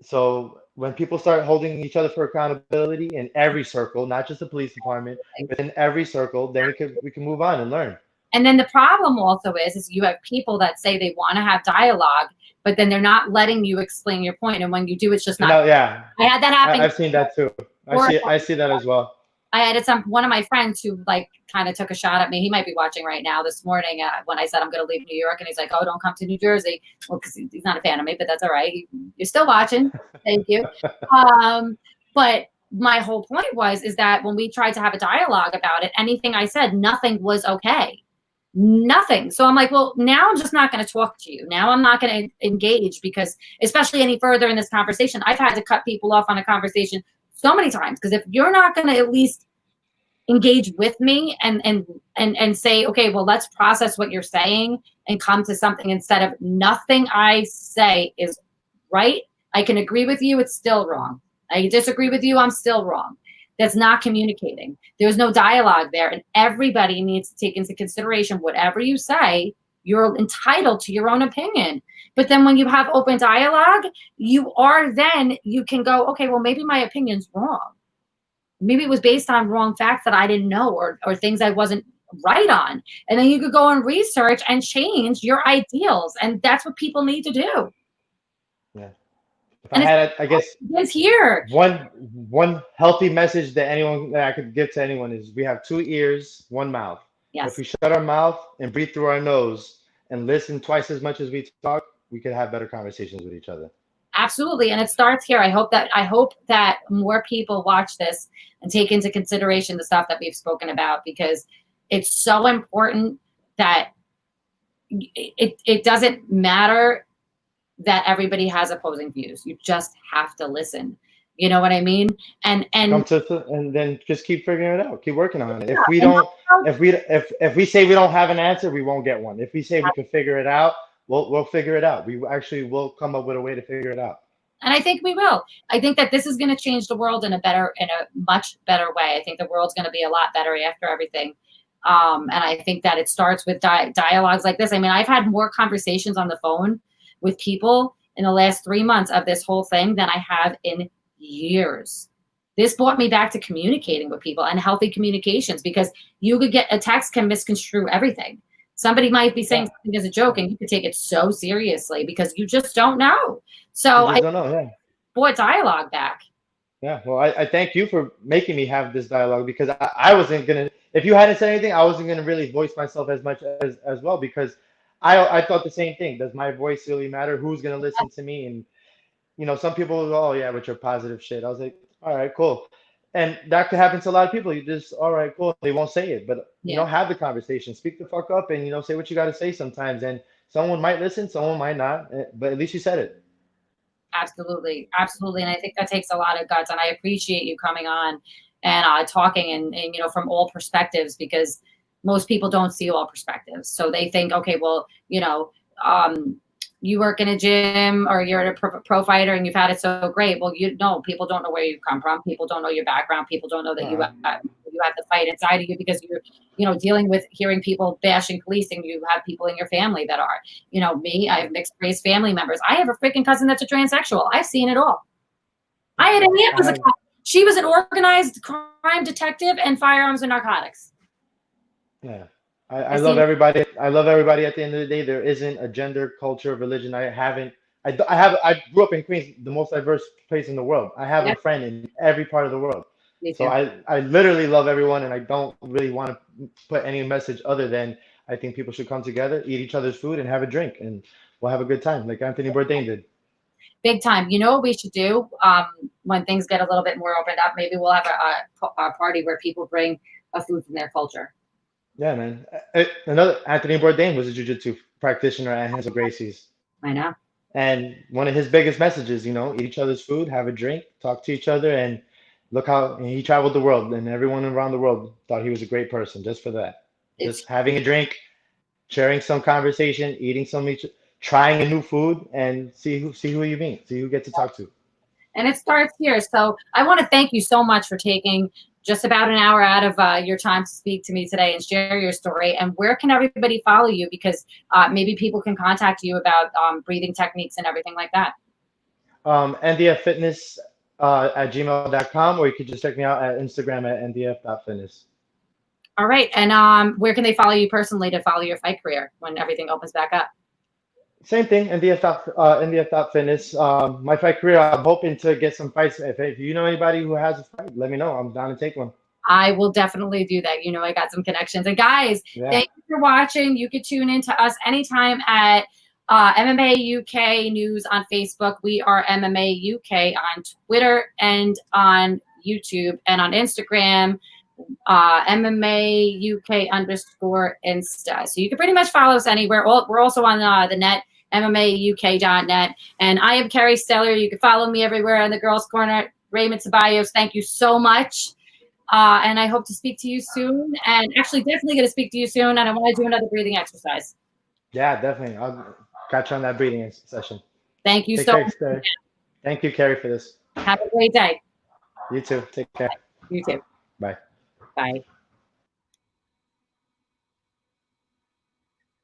So when people start holding each other for accountability in every circle, not just the police department, but in every circle, then we can move on and learn. And then the problem also is you have people that say they want to have dialogue, but then they're not letting you explain your point. And when you do, it's just not. No, yeah, I had that happen. I've seen that too. I see that as well. I had one of my friends who like kind of took a shot at me. He might be watching right now this morning when I said I'm going to leave New York, and he's like, "Oh, don't come to New Jersey." Well, because he's not a fan of me, but that's all right. You're still watching. Thank you. But my whole point is that when we tried to have a dialogue about it, anything I said, nothing was okay. Nothing. So I'm like, well, now I'm just not going to talk to you. Now I'm not going to engage because, especially any further in this conversation, I've had to cut people off on a conversation so many times, because if you're not going to at least engage with me and say, okay, well, let's process what you're saying and come to something instead of nothing I say is right. I can agree with you. It's still wrong. I disagree with you. I'm still wrong. That's not communicating. There's no dialogue there. And everybody needs to take into consideration whatever you say, you're entitled to your own opinion. But then when you have open dialogue, you can go, okay, well, maybe my opinion's wrong. Maybe it was based on wrong facts that I didn't know, or things I wasn't right on. And then you could go and research and change your ideals. And that's what people need to do. Yeah. If I had, I guess, it's here. One healthy message that I could give to anyone is we have 2 ears, 1 mouth. Yes. If we shut our mouth and breathe through our nose and listen twice as much as we talk, we could have better conversations with each other. Absolutely. And it starts here. I hope that more people watch this and take into consideration the stuff that we've spoken about, because it's so important that it doesn't matter that everybody has opposing views. You just have to listen. You know what I mean? And then just keep figuring it out. Keep working on it. If we say we don't have an answer, we won't get one. If we say we can figure it out, we'll figure it out. We actually will come up with a way to figure it out. And I think we will. I think that this is going to change the world in a much better way. I think the world's going to be a lot better after everything. And I think that it starts with dialogues like this. I mean, I've had more conversations on the phone with people in the last 3 months of this whole thing than I have in years. This brought me back to communicating with people and healthy communications, because you could get a text can misconstrue everything. Somebody might be saying something as a joke and you could take it so seriously because you just don't know. So I don't know, brought dialogue back. Yeah, well, I thank you for making me have this dialogue, because I wasn't gonna, if you hadn't said anything, I wasn't gonna really voice myself as much as well, because I thought the same thing. Does my voice really matter? Who's gonna listen to me? And some people will go, oh yeah, with your positive shit. I was like, all right, cool. And that could happen to a lot of people. You just, all right, cool. They won't say it, but have the conversation, speak the fuck up, and say what you got to say sometimes. And someone might listen, someone might not, but at least you said it. Absolutely, absolutely. And I think that takes a lot of guts. And I appreciate you coming on and talking and from all perspectives, because most people don't see all perspectives. So they think, okay, well, you work in a gym or you're a pro fighter and you've had it so great. Well, people don't know where you come from. People don't know your background. People don't know that you have the fight inside of you, because you're, dealing with hearing people bashing police, and you have people in your family that are, me, I have mixed race family members. I have a freaking cousin that's a transsexual. I've seen it all. I had an aunt was a cop. She was an organized crime detective and firearms and narcotics. Yeah. I love everybody. I love everybody. At the end of the day, there isn't a gender, culture, religion. I grew up in Queens, the most diverse place in the world. I have a friend in every part of the world. So I literally love everyone, and I don't really want to put any message other than I think people should come together, eat each other's food, and have a drink, and we'll have a good time, like Anthony Bourdain did. Big time. You know what we should do when things get a little bit more opened up? Maybe we'll have a party where people bring a food from their culture. Yeah, man. Another Anthony Bourdain was a jiu-jitsu practitioner at Hansel Gracie's. I know. And one of his biggest messages, eat each other's food, have a drink, talk to each other, and look how he traveled the world, and everyone around the world thought he was a great person just for that. Just having a drink, sharing some conversation, eating trying a new food, and see who you meet, see who you get to talk to. And it starts here. So I want to thank you so much for taking just about an hour out of your time to speak to me today and share your story. And where can everybody follow you? Because maybe people can contact you about breathing techniques and everything like that. NDF Fitness at gmail.com, or you could just check me out at Instagram at ndf.fitness. All right. And where can they follow you personally to follow your fight career when everything opens back up? Same thing, NDF Fitness. My fight career, I'm hoping to get some fights. If you know anybody who has a fight, let me know. I'm down to take one. I will definitely do that. You know, I got some connections. And guys, Yeah. thank you for watching. You can tune in to us anytime at MMA UK News on Facebook. We are MMA UK on Twitter and on YouTube and on Instagram, MMA UK _ Insta. So you can pretty much follow us anywhere. We're also on the net, MMAUK.net. And I am Carrie Steller. You can follow me everywhere in the Girls Corner. Raymond Ceballos, thank you so much. And I hope to speak to you soon. And actually, definitely going to speak to you soon. And I want to do another breathing exercise. Yeah, definitely. I'll catch you on that breathing session. Thank you Take so care, much. Carrie. Thank you, Carrie, for this. Have a great day. You too. Take care. You too. Bye. Bye.